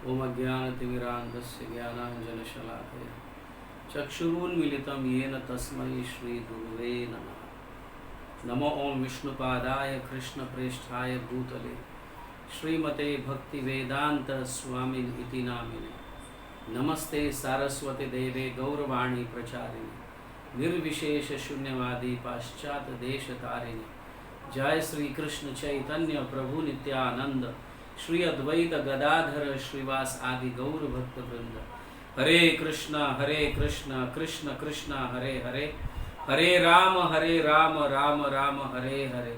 ओम अज्ञानतिमिरान्धस्य ज्ञानाञ्जनशलाकया चक्षुरुन्मीलितं येन तस्मै श्रीगुरुवे नमः। नमो ओम विष्णुपादाय कृष्णप्रेष्ठाय भूतले श्रीमते भक्तिवेदांत स्वामिन् इति नामिने। नमस्ते सारस्वती देवे गौरवाणी प्रचारिणे निर्विशेष शून्यवादी पाश्चात देश तारिणे। जय श्री कृष्ण चैतन्य प्रभु नित्यानंद श्री अद्वैत गदाधर श्रीवास आदि गौर भक्त वृंद। हरे कृष्ण कृष्ण कृष्ण हरे हरे, हरे राम राम राम हरे हरे।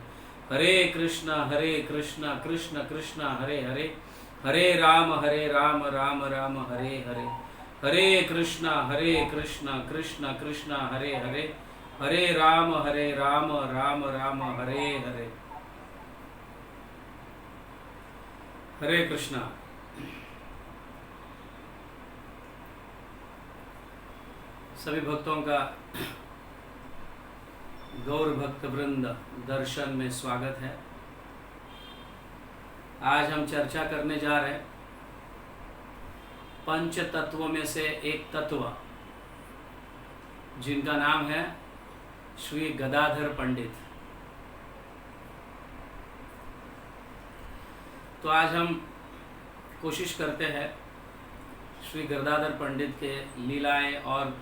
हरे कृष्ण कृष्ण कृष्ण हरे हरे, हरे राम राम राम हरे हरे। हरे कृष्ण कृष्ण कृष्ण हरे हरे, हरे राम राम राम हरे हरे। हरे कृष्णा। सभी भक्तों का गौर भक्त वृंद दर्शन में स्वागत है। आज हम चर्चा करने जा रहे हैं पंच तत्वों में से एक तत्व जिनका नाम है श्री गदाधर पंडित। तो आज हम कोशिश करते हैं श्री गदाधर पंडित के लीलाएं और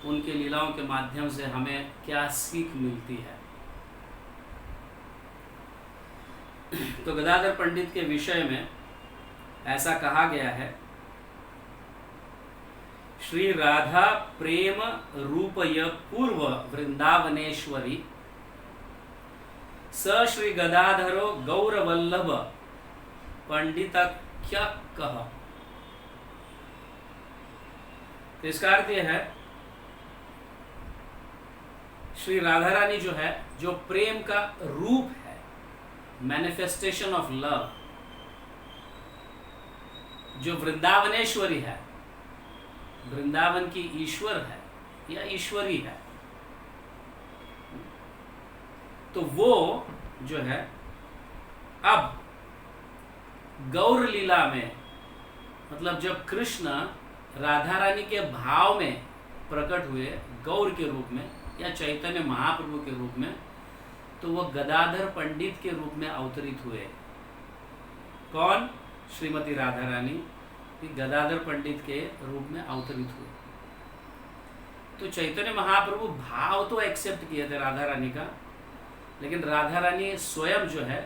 उनके लीलाओं के माध्यम से हमें क्या सीख मिलती है। तो गदाधर पंडित के विषय में ऐसा कहा गया है, श्री राधा प्रेम रूपय पूर्व वृंदावनेश्वरी स श्री गदाधरो गौरवल्लभ पंडिता क्या कहा। तो इसका अर्थ यह है, श्री राधा रानी जो है, जो प्रेम का रूप है, मैनिफेस्टेशन ऑफ लव, जो वृंदावनेश्वरी है, वृंदावन की ईश्वर है या ईश्वरी है, तो वो जो है अब गौर लीला में, मतलब जब कृष्ण राधा रानी के भाव में प्रकट हुए गौर के रूप में या चैतन्य महाप्रभु के रूप में, तो वह गदाधर पंडित के रूप में अवतरित हुए। कौन? श्रीमती राधा रानी गदाधर पंडित के रूप में अवतरित हुए। तो चैतन्य महाप्रभु भाव तो एक्सेप्ट किए थे राधा रानी का, लेकिन राधा रानी स्वयं जो है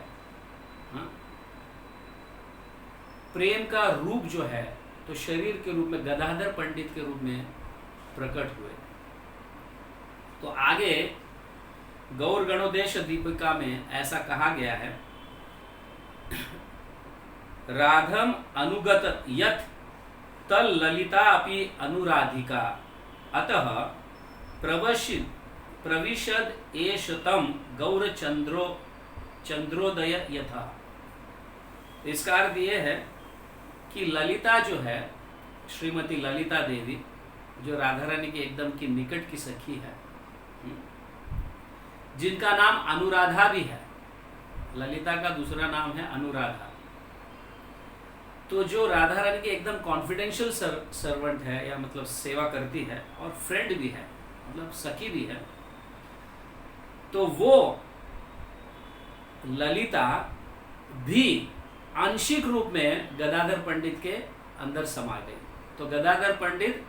प्रेम का रूप जो है, तो शरीर के रूप में गदाधर पंडित के रूप में प्रकट हुए। तो आगे गौर गणोदेश दीपिका में ऐसा कहा गया है, राधम अनुगत यत् तल ललिता अपि अनुराधिका अतः प्रविशद एष तम गौर चंद्रोदय यथा। इसका अर्थ यह है कि ललिता जो है, श्रीमती ललिता देवी, जो राधा रानी के एकदम की निकट की सखी है, जिनका नाम अनुराधा भी है, ललिता का दूसरा नाम है अनुराधा। तो जो राधा रानी की एकदम कॉन्फिडेंशियल सर्वेंट है, या मतलब सेवा करती है और फ्रेंड भी है, मतलब सखी भी है, तो वो ललिता भी आंशिक रूप में गदाधर पंडित के अंदर समा गई। तो गदाधर पंडित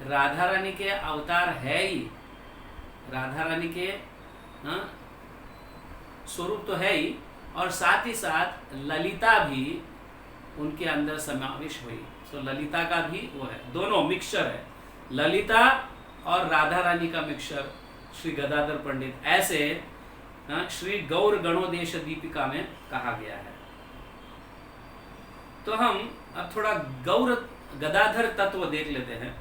राधा रानी के अवतार है ही, राधा रानी के स्वरूप तो है ही, और साथ ही साथ ललिता भी उनके अंदर समावेश हुई। तो ललिता का भी वो है, दोनों मिक्सचर है, ललिता और राधा रानी का मिक्सचर श्री गदाधर पंडित, ऐसे श्री गौर गणोदेश दीपिका में कहा गया है। तो हम अब थोड़ा गौर गदाधर तत्व देख लेते हैं।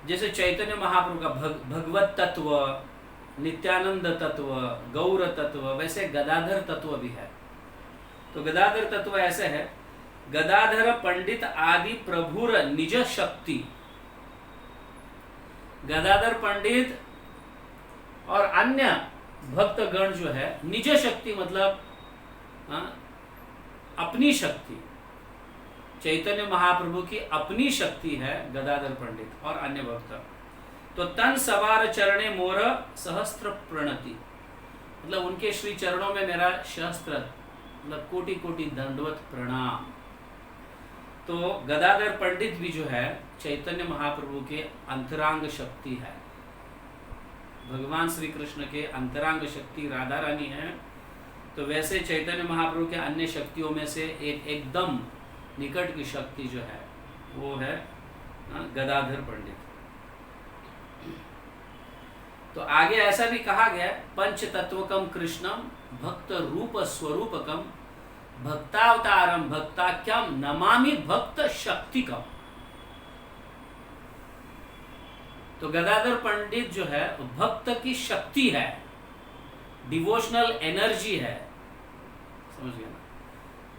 जैसे चैतन्य महाप्रभु का भगवत तत्व, नित्यानंद तत्व, गौर तत्व, वैसे गदाधर तत्व भी है। तो गदाधर तत्व ऐसे है, गदाधर पंडित आदि प्रभुर निज शक्ति। गदाधर पंडित और अन्य भक्तगण जो है, निज शक्ति मतलब अपनी शक्ति, चैतन्य महाप्रभु की अपनी शक्ति है गदाधर पंडित और अन्य भक्त। तो तन सवार चरणे मोर सहस्त्र प्रणति, मतलब उनके श्री चरणों में मेरा सहस्त्र मतलब कोटि कोटि दंडवत प्रणाम। तो गदाधर पंडित भी जो है चैतन्य महाप्रभु के अंतरांग शक्ति है, भगवान श्री कृष्ण के अंतरांग शक्ति राधा रानी है। तो वैसे चैतन्य महाप्रभु के अन्य शक्तियों में से एकदम निकट की शक्ति जो है वो है गदाधर पंडित। तो आगे ऐसा भी कहा गया, पंच तत्वकम कृष्णम भक्त रूप स्वरूपकम भक्तावतारम भक्ताख्यम नमामि भक्त शक्तिकम। तो गदाधर पंडित जो है भक्त की शक्ति है, डिवोशनल एनर्जी है, समझ गया ना।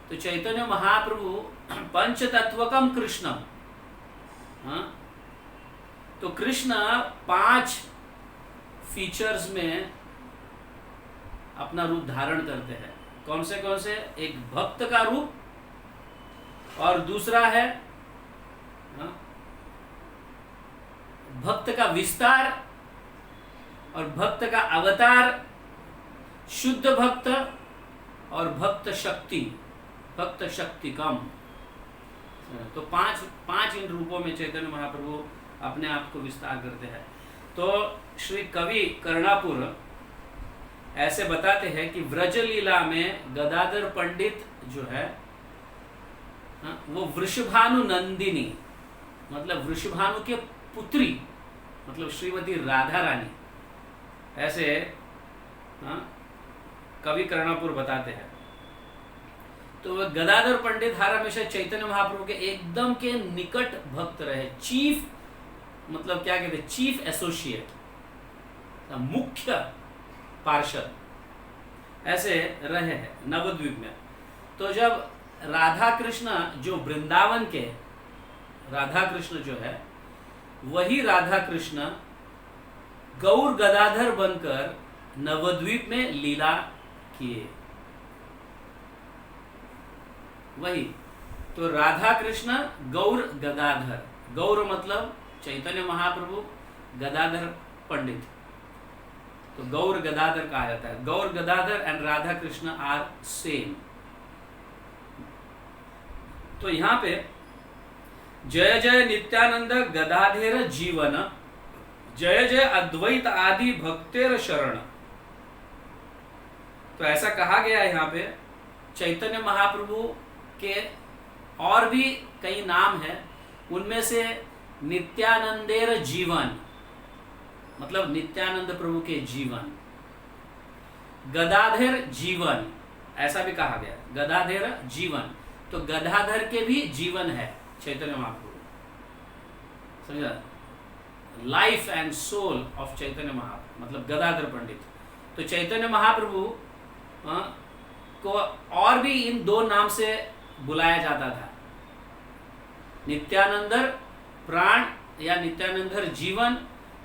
तो चैतन्य महाप्रभु पंच तत्वकम कृष्णम, हाँ, तो कृष्ण 5 फीचर्स में अपना रूप धारण करते हैं। कौन से? एक भक्त का रूप, और दूसरा है भक्त का विस्तार और भक्त का अवतार, शुद्ध भक्त और भक्त शक्ति कम। तो पांच इन रूपों में चैतन्य महाप्रभु अपने आप को विस्तार करते हैं। तो श्री कवि कर्णापुर ऐसे बताते हैं कि व्रज लीला में गदाधर पंडित जो है वो वृषभानु नंदिनी, मतलब वृषभानु के पुत्री, मतलब श्रीमती राधा रानी, ऐसे कवि कर्णापुर बताते हैं। तो गदाधर पंडित हर हमेशा चैतन्य महाप्रभु के एकदम के निकट भक्त रहे, चीफ, मतलब क्या कहते हैं, चीफ एसोसिएट, मुख्य पार्षद, ऐसे रहे हैं नवद्वीप में। तो जब राधा कृष्ण जो वृंदावन के राधा कृष्ण जो है, वही राधा कृष्ण गौर गदाधर बनकर नवद्वीप में लीला किए, वही। तो राधा कृष्ण गौर गदाधर, गौर मतलब चैतन्य महाप्रभु, गदाधर पंडित, तो गौर गदाधर कहा जाता है। Gaur Gadadhar and Radha Krishna are same. तो यहां पे जय जय नित्यानंद गदाधेर जीवन, जय जय अद्वैत आदि भक्तेर शरण। तो ऐसा कहा गया यहाँ पे चैतन्य महाप्रभु के और भी कई नाम हैं, उनमें से नित्यानंदेर जीवन मतलब नित्यानंद प्रभु के जीवन, गदाधर जीवन ऐसा भी कहा गया, गदाधर जीवन। तो गदाधर के भी जीवन है चैतन्य महाप्रभु, समझा, life and soul of Chaitanya Mahaprabhu मतलब गदाधर पंडित। तो चैतन्य महाप्रभु को और भी इन 2 नाम से बुलाया जाता था, नित्यानंदर प्राण या नित्यानंदर जीवन,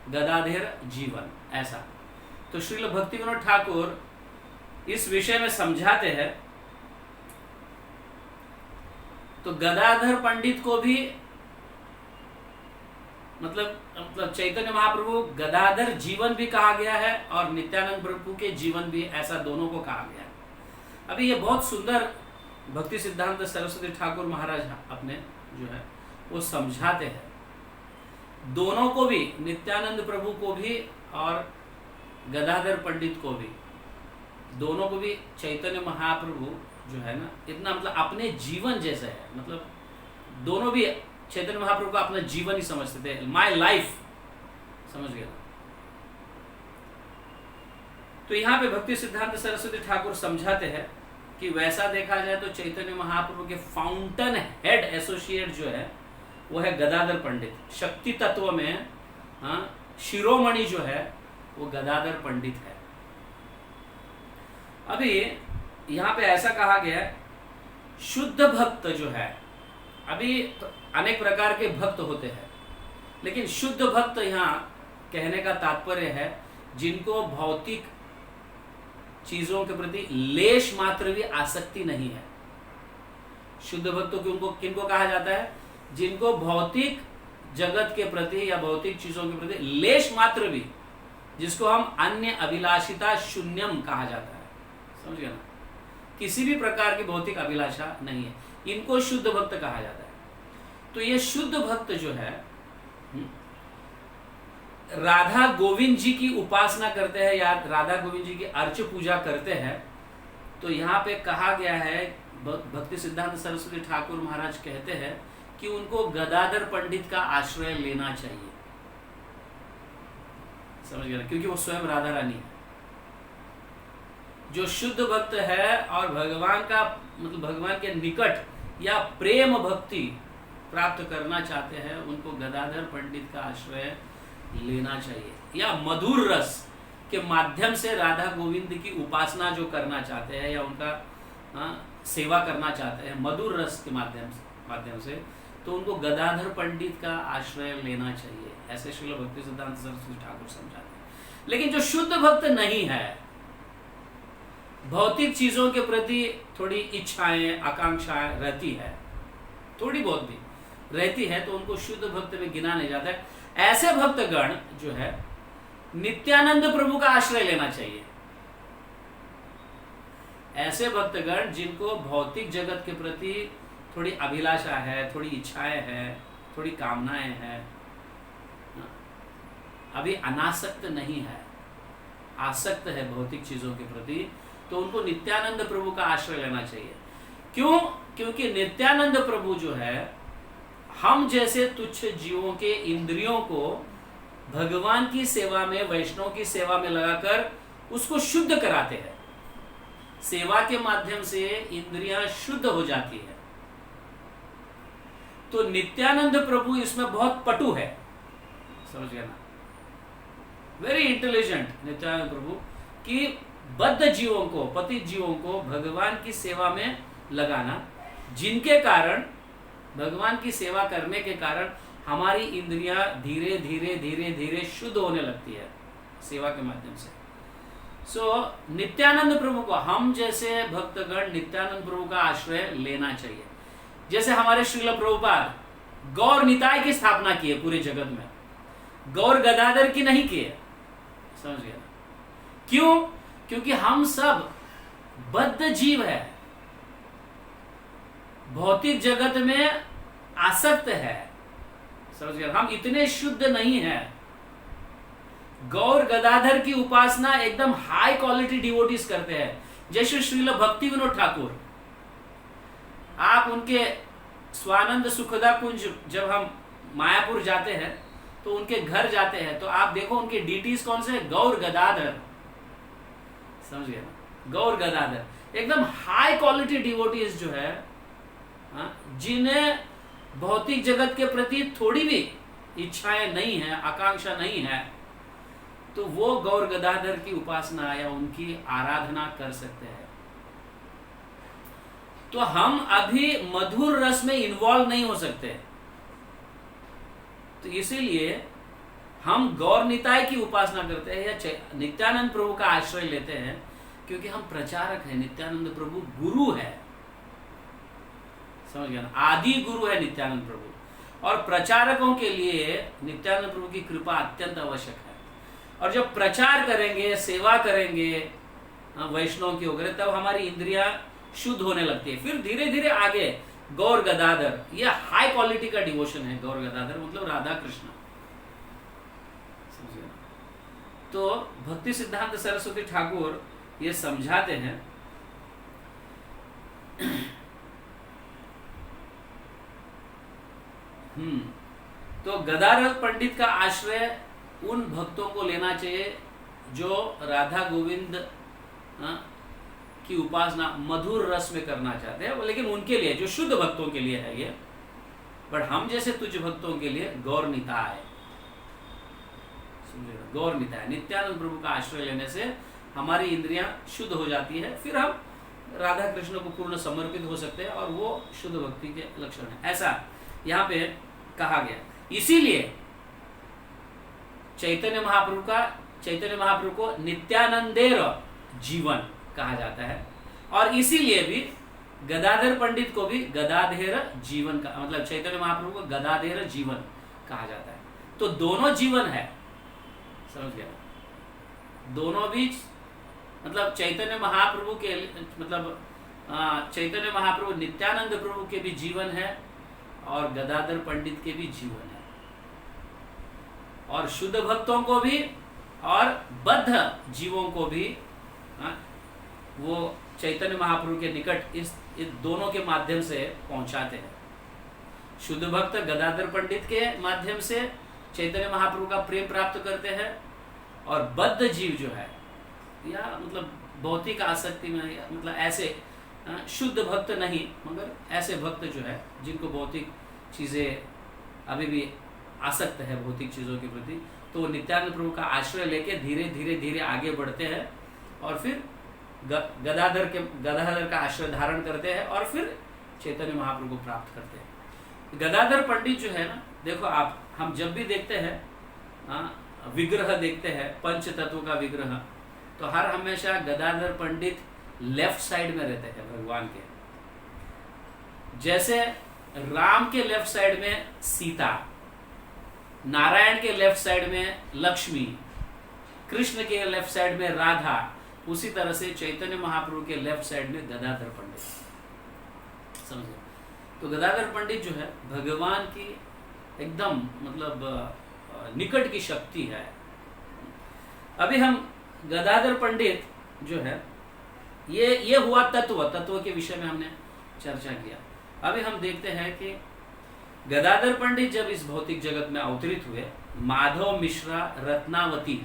गदाधर जीवन, ऐसा। तो श्रील भक्ति विनोद ठाकुर इस विषय में समझाते हैं। तो गदाधर पंडित को भी मतलब चैतन्य महाप्रभु गदाधर जीवन भी कहा गया है और नित्यानंद प्रभु के जीवन भी, ऐसा दोनों को कहा गया है। अभी ये बहुत सुंदर भक्ति सिद्धांत सरस्वती ठाकुर महाराज अपने जो है वो समझाते हैं, दोनों को भी, नित्यानंद प्रभु को भी और गदाधर पंडित को भी, दोनों को भी चैतन्य महाप्रभु जो है ना इतना मतलब अपने जीवन जैसा है, मतलब दोनों भी चैतन्य महाप्रभु को अपना जीवन ही समझते थे, माय लाइफ, समझ गया। तो यहाँ पे भक्ति सिद्धांत सरस्वती ठाकुर समझाते हैं कि वैसा देखा जाए तो चैतन्य महाप्रभु के फाउंटेन हेड एसोसिएट जो है वो है गदाधर पंडित। शक्ति तत्व में शिरोमणि जो है वो गदाधर पंडित है। अभी यहाँ पे ऐसा कहा गया है, शुद्ध भक्त जो है, अभी तो अनेक प्रकार के भक्त होते हैं, लेकिन शुद्ध भक्त यहाँ कहने का तात्पर्य है जिनको भौतिक चीजों के प्रति लेश मात्र भी आसक्ति नहीं है, शुद्ध भक्त को किनको कहा जाता है? जिनको भौतिक जगत के प्रति या भौतिक चीजों के प्रति लेश मात्र भी, जिसको हम अन्य अभिलाषिता शून्यम कहा जाता है, समझ गए ना, किसी भी प्रकार की भौतिक अभिलाषा नहीं है, इनको शुद्ध भक्त कहा जाता है। तो ये शुद्ध भक्त जो है राधा गोविंद जी की उपासना करते हैं या राधा गोविंद जी की अर्च पूजा करते हैं। तो यहाँ पे कहा गया है, भक्ति सिद्धांत सरस्वती ठाकुर महाराज कहते हैं कि उनको गदाधर पंडित का आश्रय लेना चाहिए, समझ गए, क्योंकि वो स्वयं राधा रानी है। जो शुद्ध भक्त है और भगवान का मतलब भगवान के निकट या प्रेम भक्ति प्राप्त करना चाहते हैं, उनको गदाधर पंडित का आश्रय लेना चाहिए, या मधुर रस के माध्यम से राधा गोविंद की उपासना जो करना चाहते हैं या उनका सेवा करना चाहते हैं मधुर रस के माध्यम से, तो उनको गदाधर पंडित का आश्रय लेना चाहिए, ऐसे श्रील भक्ति सिद्धांत सरस्वती ठाकुर समझाते हैं। लेकिन जो शुद्ध भक्त नहीं है, भौतिक चीजों के प्रति थोड़ी इच्छाएं आकांक्षाएं रहती है, थोड़ी बहुत भी रहती है, तो उनको शुद्ध भक्त में गिना नहीं जाता है। ऐसे भक्तगण जो है नित्यानंद प्रभु का आश्रय लेना चाहिए। ऐसे भक्तगण जिनको भौतिक जगत के प्रति थोड़ी अभिलाषा है, थोड़ी इच्छाएं हैं, थोड़ी कामनाएं हैं, अभी अनासक्त नहीं है, आसक्त है भौतिक चीजों के प्रति, तो उनको नित्यानंद प्रभु का आश्रय लेना चाहिए। क्यों? क्योंकि नित्यानंद प्रभु जो है हम जैसे तुच्छ जीवों के इंद्रियों को भगवान की सेवा में, वैष्णव की सेवा में लगाकर उसको शुद्ध कराते हैं। सेवा के माध्यम से इंद्रियां शुद्ध हो जाती है। तो नित्यानंद प्रभु इसमें बहुत पटु है, समझ गए ना, वेरी इंटेलिजेंट नित्यानंद प्रभु, कि बद्ध जीवों को, पतित जीवों को भगवान की सेवा में लगाना, जिनके कारण भगवान की सेवा करने के कारण हमारी इंद्रियां धीरे धीरे धीरे धीरे शुद्ध होने लगती है सेवा के माध्यम से। नित्यानंद प्रभु को, हम जैसे भक्तगण नित्यानंद प्रभु का आश्रय लेना चाहिए। जैसे हमारे श्रील प्रभुपाद गौर निताय की स्थापना की है पूरे जगत में, गौर गदाधर की नहीं की है, समझ गया ना? क्यों? क्योंकि हम सब बद्ध जीव है, भौतिक जगत में आसक्त है, समझ गए, हम इतने शुद्ध नहीं हैं। गौर गदाधर की उपासना एकदम हाई क्वालिटी डिवोटीज करते हैं, जैसे श्रील भक्ति विनोद ठाकुर। आप उनके स्वानंद सुखदा कुंज, जब हम मायापुर जाते हैं तो उनके घर जाते हैं, तो आप देखो उनके डीटीज कौन से, गौर गदाधर, समझ गए, गौर गदाधर एकदम हाई क्वालिटी डिवोटीज जो है, जिन्हें भौतिक जगत के प्रति थोड़ी भी इच्छाएं नहीं है, आकांक्षा नहीं है, तो वो गौर गदाधर की उपासना या उनकी आराधना कर सकते हैं। तो हम अभी मधुर रस में इन्वॉल्व नहीं हो सकते, तो इसीलिए हम गौर निताय की उपासना करते हैं या नित्यानंद प्रभु का आश्रय लेते हैं, क्योंकि हम प्रचारक हैं। नित्यानंद प्रभु गुरु है, समझ गया ना, आदि गुरु है नित्यानंद प्रभु, और प्रचारकों के लिए नित्यानंद प्रभु की कृपा अत्यंत आवश्यक है। और जब प्रचार करेंगे, सेवा करेंगे वैष्णव की वगैरह, तब हमारी इंद्रियां शुद्ध होने लगती है। फिर धीरे धीरे आगे गौर गदाधर, यह हाई क्वालिटी का डिवोशन है। गौर गदाधर मतलब राधा कृष्ण, समझिए। तो भक्ति सिद्धांत सरस्वती ठाकुर ये समझाते हैं तो गदाधर पंडित का आश्रय उन भक्तों को लेना चाहिए जो राधा गोविंद की उपासना मधुर रस में करना चाहते हैं, लेकिन उनके लिए, जो शुद्ध भक्तों के लिए है ये, बट हम जैसे तुझ भक्तों के लिए गौर निताय, गौर निताय, नित्यानंद प्रभु का आश्रय लेने से हमारी इंद्रियां शुद्ध हो जाती है, फिर हम राधा कृष्ण को पूर्ण समर्पित हो सकते हैं, और वो शुद्ध भक्ति के लक्षण है, ऐसा यहाँ पे कहा गया। इसीलिए चैतन्य महाप्रभु को नित्यानंदेर जीवन कहा जाता है, और इसीलिए भी गदाधर पंडित को भी गदाधर जीवन का मतलब चैतन्य महाप्रभु को गदाधर जीवन कहा जाता है। तो दोनों जीवन है, समझ गया? दोनों भी मतलब चैतन्य महाप्रभु के मतलब चैतन्य महाप्रभु नित्यानंद प्रभु के भी जीवन है और गदाधर पंडित के भी जीवन है, और शुद्ध भक्तों को भी और बद्ध जीवों को भी वो चैतन्य महाप्रभु के निकट इस दोनों के माध्यम से पहुंचाते हैं। शुद्ध भक्त गदाधर पंडित के माध्यम से चैतन्य महाप्रभु का प्रेम प्राप्त करते हैं, और बद्ध जीव जो है या मतलब भौतिक आसक्ति में मतलब ऐसे शुद्ध भक्त नहीं मगर ऐसे भक्त जो है जिनको भौतिक चीज़ें अभी भी आसक्त है भौतिक चीज़ों के प्रति, तो वो नित्यानंद प्रभु का आश्रय लेके धीरे धीरे धीरे आगे बढ़ते हैं और फिर गदाधर का आश्रय धारण करते हैं और फिर चैतन्य महाप्रभु को प्राप्त करते हैं। गदाधर पंडित जो है ना, देखो आप हम जब भी देखते हैं विग्रह देखते हैं पंच तत्व का विग्रह, तो हर हमेशा गदाधर पंडित लेफ्ट साइड में रहते हैं भगवान के। जैसे राम के लेफ्ट साइड में सीता, नारायण के लेफ्ट साइड में लक्ष्मी, कृष्ण के लेफ्ट साइड में राधा, उसी तरह से चैतन्य महाप्रभु के लेफ्ट साइड में गदाधर पंडित, समझे? तो गदाधर पंडित जो है भगवान की एकदम मतलब निकट की शक्ति है। अभी हम गदाधर पंडित जो है ये हुआ तत्व के विषय में हमने चर्चा किया। अभी हम देखते हैं कि गदाधर पंडित जब इस भौतिक जगत में अवतरित हुए, माधव मिश्रा रत्नावती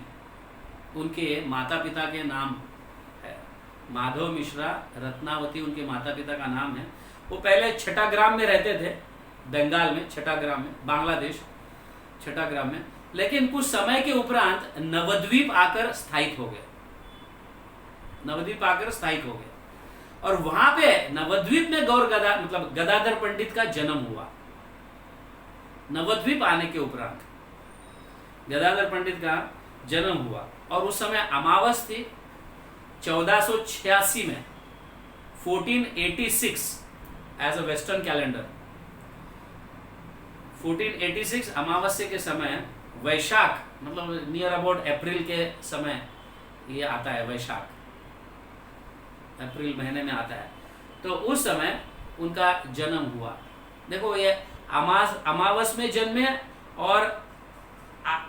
उनके माता पिता के नाम है। माधव मिश्रा रत्नावती उनके माता पिता का नाम है। वो पहले छठाग्राम में रहते थे, बंगाल में, छठाग्राम में, बांग्लादेश छठाग्राम में, लेकिन कुछ समय के उपरांत नवद्वीप आकर स्थायित हो गए। नवद्वीप आकर स्थायित हो गए और वहां पे नवद्वीप में गदाधर पंडित का जन्म हुआ। नवद्वीप आने के उपरांत गदाधर पंडित का जन्म हुआ और उस समय अमावस थी 1486 में, 1486 एज अ वेस्टर्न कैलेंडर। 1486 अमावस्या के समय, वैशाख मतलब नियर अबाउट अप्रैल के समय ये आता है, वैशाख अप्रैल महीने में आता है, तो उस समय उनका जन्म हुआ। देखो ये अमावस में जन्मे और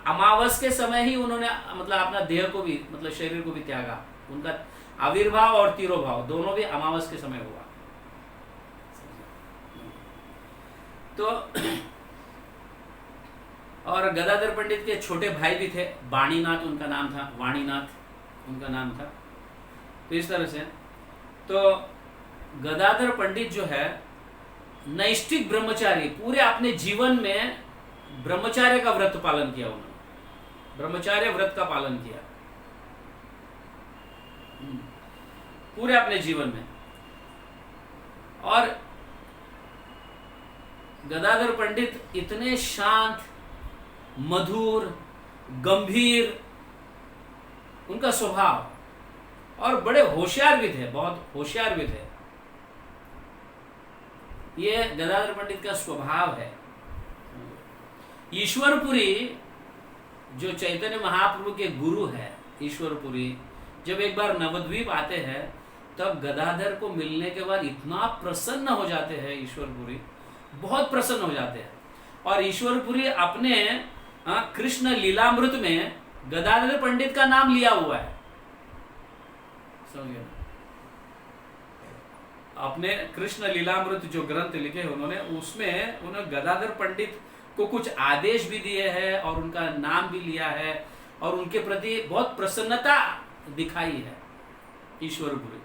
अमावस के समय ही उन्होंने मतलब अपना देह को भी मतलब शरीर को भी त्यागा। उनका आविर्भाव और तिरोभाव दोनों भी अमावस के समय हुआ। तो और गदाधर पंडित के छोटे भाई भी थे, वाणीनाथ उनका नाम था, वाणीनाथ उनका नाम था। तो इस तरह से तो गदाधर पंडित जो है नैष्ठिक ब्रह्मचारी, पूरे अपने जीवन में ब्रह्मचार्य का व्रत पालन किया। उन्होंने ब्रह्मचार्य व्रत का पालन किया पूरे अपने जीवन में। और गदाधर पंडित इतने शांत, मधुर, गंभीर उनका स्वभाव, और बड़े होशियार भी थे, बहुत होशियार भी थे। ये गदाधर पंडित का स्वभाव है। ईश्वरपुरी जो चैतन्य महाप्रभु के गुरु है, ईश्वरपुरी जब एक बार नवद्वीप आते हैं तब गदाधर को मिलने के बाद इतना प्रसन्न हो जाते हैं, ईश्वरपुरी बहुत प्रसन्न हो जाते हैं। और ईश्वरपुरी अपने कृष्ण लीलामृत में गदाधर पंडित का नाम लिया हुआ है, समझिए। अपने कृष्ण लीलामृत जो ग्रंथ लिखे हैं उन्होंने, उसमें उन्होंने गदाधर पंडित को कुछ आदेश भी दिए हैं और उनका नाम भी लिया है और उनके प्रति बहुत प्रसन्नता दिखाई है ईश्वरपुरी।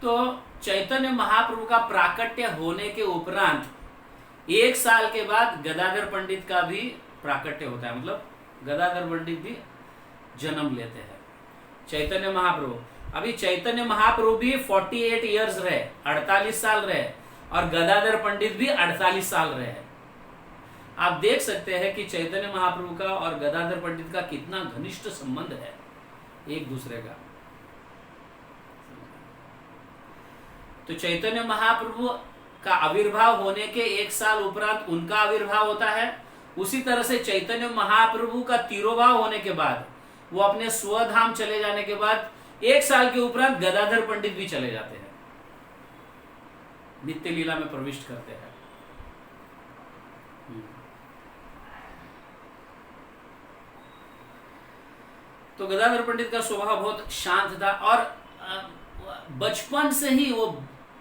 तो चैतन्य महाप्रभु का प्राकट्य होने के उपरांत 1 साल के बाद गदाधर पंडित का भी प्राकट्य होता है, मतलब गदाधर पंडित भी जन्म लेते हैं। चैतन्य महाप्रभु, अभी चैतन्य महाप्रभु भी 48 इयर्स रहे, 48 साल रहे, और गदाधर पंडित भी 48 साल रहे। आप देख सकते हैं कि चैतन्य महाप्रभु का और गदाधर पंडित का कितना घनिष्ठ संबंध है एक दूसरे का। तो चैतन्य महाप्रभु का आविर्भाव होने के 1 साल उपरांत उनका आविर्भाव होता है। उसी तरह से चैतन्य महाप्रभु का तिरोभाव होने के बाद, वो अपने स्वधाम चले जाने के बाद 1 साल के उपरांत गदाधर पंडित भी चले जाते हैं, नित्य लीला में प्रविष्ट करते हैं। तो गदाधर पंडित का स्वभाव बहुत शांत था और बचपन से ही वो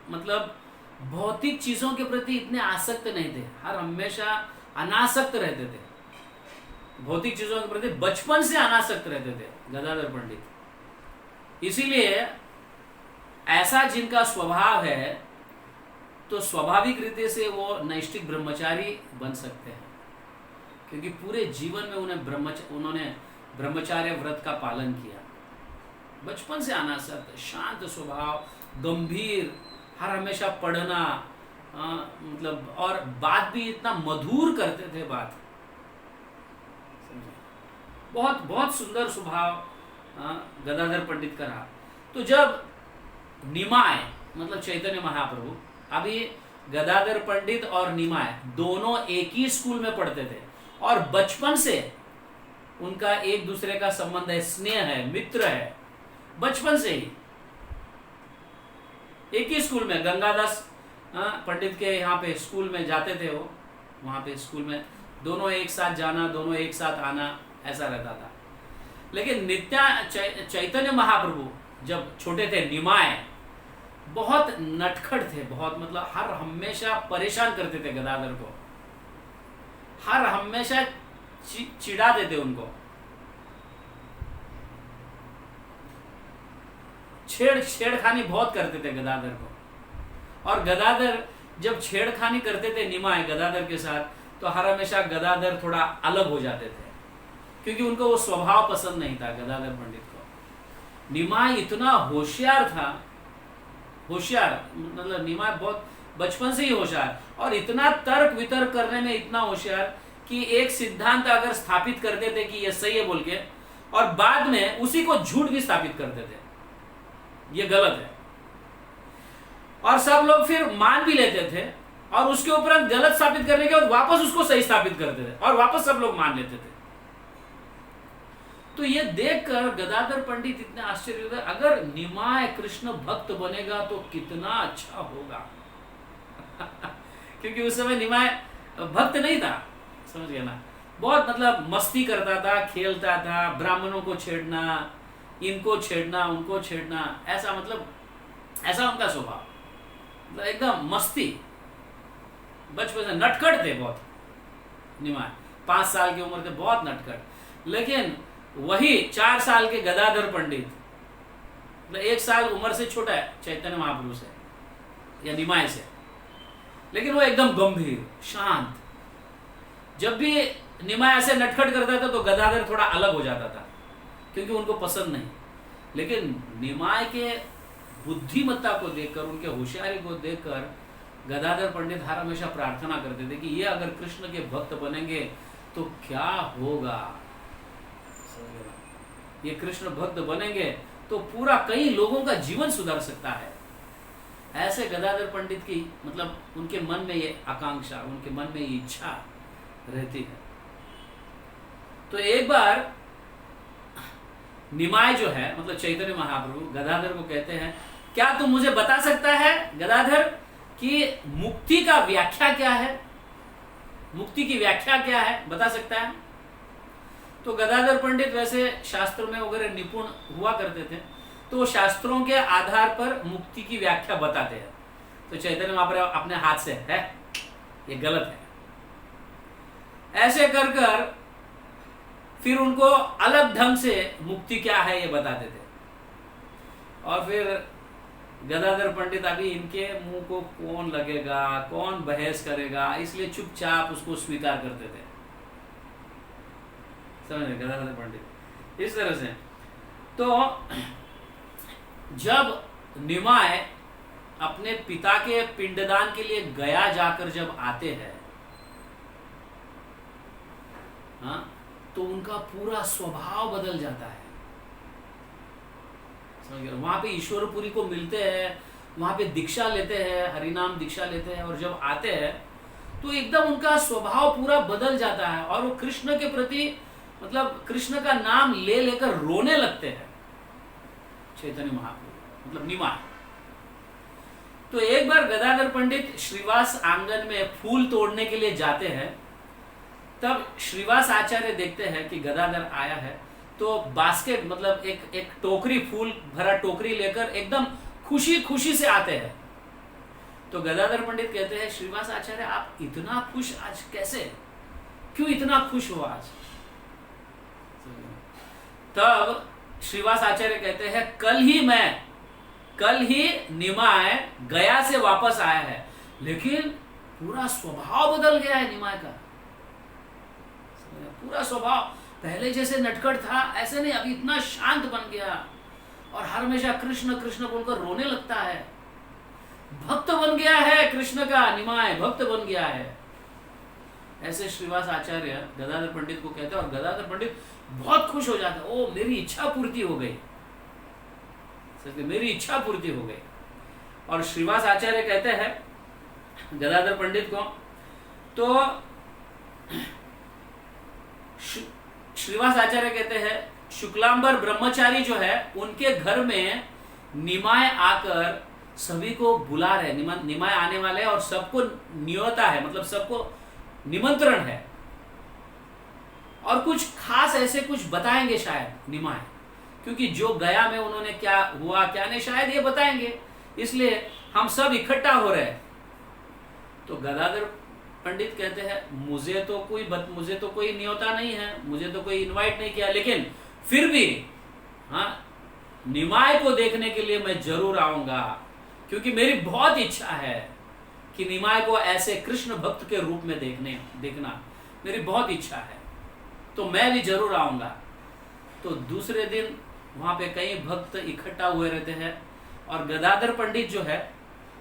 मतलब भौतिक चीजों के प्रति इतने आसक्त नहीं थे, हर हमेशा अनासक्त रहते थे। भौतिक चीजों के प्रति बचपन से अनासक्त रहते थे गदाधर पंडित। इसीलिए ऐसा जिनका स्वभाव है तो स्वाभाविक रीति से वो नैष्ठिक ब्रह्मचारी बन सकते हैं, क्योंकि पूरे जीवन में उन्होंने ब्रह्मचार्य व्रत का पालन किया। बचपन से अनासक्त, शांत स्वभाव, गंभीर, हर हमेशा पढ़ना, मतलब और बात भी इतना मधुर करते थे बात। बहुत बहुत सुंदर स्वभाव गदाधर पंडित का रहा। तो जब निमाय मतलब चैतन्य महाप्रभु, अभी गदाधर पंडित और निमाय दोनों एक ही स्कूल में पढ़ते थे और बचपन से उनका एक दूसरे का संबंध है, स्नेह है, मित्र है, बचपन से ही एक ही स्कूल में गंगादास पंडित के यहाँ पे स्कूल में जाते थे वो, वहां पे स्कूल में दोनों एक साथ जाना, दोनों एक साथ आना, ऐसा रहता था। लेकिन चैतन्य महाप्रभु जब छोटे थे, निमाय बहुत नटखट थे, बहुत मतलब हर हमेशा परेशान करते थे गदाधर को, हर हमेशा चिढ़ाते थे उनको, छेड़खानी बहुत करते थे गदाधर को। और गदाधर जब छेड़खानी करते थे निमाय गदाधर के साथ, तो हर हमेशा गदाधर थोड़ा अलग हो जाते थे, क्योंकि उनको वो स्वभाव पसंद नहीं था गदाधर पंडित को। निमाय इतना होशियार था, होशियार मतलब निमाय बहुत बचपन से ही होशियार, और इतना तर्क वितर्क करने में इतना होशियार कि एक सिद्धांत अगर स्थापित करते थे कि ये सही है बोल के, और बाद में उसी को झूठ भी स्थापित करते थे, ये गलत है, और सब लोग फिर मान भी लेते थे, और उसके उपरांत गलत स्थापित करने के बाद वापस उसको सही स्थापित करते थे, और वापस सब लोग मान लेते थे। तो ये देखकर गदाधर पंडित इतने आश्चर्य होते, अगर निमाय कृष्ण भक्त बनेगा तो कितना अच्छा होगा। क्योंकि उस समय निमाय भक्त नहीं था, समझ गया ना, बहुत मतलब मस्ती करता था, खेलता था, ब्राह्मणों को छेड़ना, इनको छेड़ना, उनको छेड़ना, ऐसा मतलब ऐसा उनका स्वभाव, मतलब एकदम मस्ती, बचपन से नटखट थे बहुत निमाय, 5 साल की उम्र थे, बहुत नटखट। लेकिन वही 4 साल के गदाधर पंडित, मतलब 1 साल उम्र से छोटा है चैतन्य महाप्रभु से या निमाय से, लेकिन वो एकदम गंभीर, शांत। जब भी निमाय ऐसे नटखट करता था तो गदाधर थोड़ा अलग हो जाता था, क्योंकि उनको पसंद नहीं। लेकिन निमाय के बुद्धिमत्ता को देखकर, उनके होशियारी को देखकर गदाधर पंडित हर हमेशा प्रार्थना करते थे कि ये अगर कृष्ण के भक्त बनेंगे तो क्या होगा, ये कृष्ण भक्त बनेंगे तो पूरा कई लोगों का जीवन सुधर सकता है। ऐसे गदाधर पंडित की मतलब उनके मन में ये आकांक्षा, उनके मन में ये इच्छा रहती है। तो एक बार निमाय जो है मतलब चैतन्य महाप्रभु गदाधर को कहते हैं, क्या तुम मुझे बता सकता है गदाधर कि मुक्ति का व्याख्या क्या है, मुक्ति की व्याख्या क्या है, बता सकता है? तो गदाधर पंडित वैसे शास्त्रों में वगैरह निपुण हुआ करते थे, तो वो शास्त्रों के आधार पर मुक्ति की व्याख्या बताते हैं। तो चैतन्य महाप्रभु अपने हाथ से है ये गलत है, ऐसे कर कर फिर उनको अलग ढंग से मुक्ति क्या है ये बताते थे। और फिर गदाधर पंडित अभी इनके मुंह को कौन लगेगा, कौन बहस करेगा, इसलिए चुपचाप उसको स्वीकार करते थे, समझ रहे गदाधर पंडित इस तरह से। तो जब निमाय अपने पिता के पिंडदान के लिए गया जाकर जब आते हैं हाँ, तो उनका पूरा स्वभाव बदल जाता है। समझ गए? वहां पे ईश्वरपुरी को मिलते हैं, वहां पे दीक्षा लेते हैं, हरिनाम दीक्षा लेते हैं, और जब आते हैं तो एकदम उनका स्वभाव पूरा बदल जाता है और वो कृष्ण के प्रति मतलब कृष्ण का नाम ले लेकर रोने लगते हैं चैतन्य महाप्रभु, मतलब निमाय। तो एक बार गदाधर पंडित श्रीवास आंगन में फूल तोड़ने के लिए जाते हैं, तब श्रीवास आचार्य देखते हैं कि गदाधर आया है, तो बास्केट मतलब एक टोकरी, फूल भरा टोकरी लेकर एकदम खुशी खुशी से आते हैं। तो गदाधर पंडित कहते हैं, श्रीवास आचार्य आप इतना खुश आज कैसे, क्यों इतना खुश हो आज? तब श्रीवास आचार्य कहते हैं, कल ही निमाय गया से वापस आया है, लेकिन पूरा स्वभाव बदल गया है निमाय का। पूरा स्वभाव पहले जैसे नटखट था ऐसे नहीं, अभी इतना शांत बन गया और हमेशा कृष्ण कृष्ण बोलकर रोने लगता है। भक्त बन गया है कृष्ण का, निमाय भक्त बन गया है। ऐसे श्रीवास आचार्य गदाधर पंडित को कहते हैं और गदाधर पंडित बहुत खुश हो जाते हैं। ओ मेरी इच्छा पूर्ति हो गई, मेरी इच्छा पूर्ति हो गई। और श्रीवास आचार्य कहते हैं गदाधर पंडित को, तो श्रीवास आचार्य कहते हैं शुक्लांबर ब्रह्मचारी जो है उनके घर में निमाय आकर सभी को बुला रहे, निमाय आने वाले हैं और सबको न्योता है, मतलब सबको निमंत्रण है, और कुछ खास ऐसे कुछ बताएंगे शायद निमाय, क्योंकि जो गया में उन्होंने क्या हुआ क्या नहीं शायद ये बताएंगे, इसलिए हम सब इकट्ठा हो रहे हैं। तो गदाधर पंडित कहते हैं मुझे तो कोई न्योता नहीं है, मुझे तो कोई इनवाइट नहीं किया, लेकिन फिर भी हाँ निमाय को देखने के लिए मैं जरूर आऊंगा, क्योंकि मेरी बहुत इच्छा है कि निमाय को ऐसे कृष्ण भक्त के रूप में देखना मेरी बहुत इच्छा है, तो मैं भी जरूर आऊंगा। तो दूसरे दिन वहां पे कई भक्त इकट्ठा हुए रहते हैं और गदाधर पंडित जो है,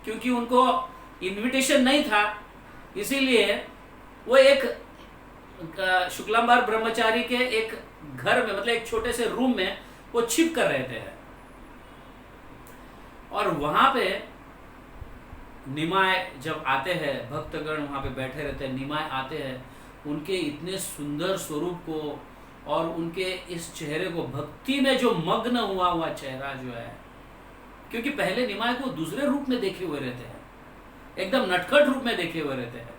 क्योंकि उनको इनविटेशन नहीं था, इसीलिए वो एक शुक्लांबर ब्रह्मचारी के एक घर में मतलब एक छोटे से रूम में वो छिप कर रहते हैं। और वहां पे निमाय जब आते हैं, भक्तगण वहां पे बैठे रहते हैं, निमाय आते हैं, उनके इतने सुंदर स्वरूप को और उनके इस चेहरे को, भक्ति में जो मग्न हुआ चेहरा जो है, क्योंकि पहले निमाय को दूसरे रूप में देखे हुए रहते हैं, एकदम नटखट रूप में देखे हुए रहते हैं,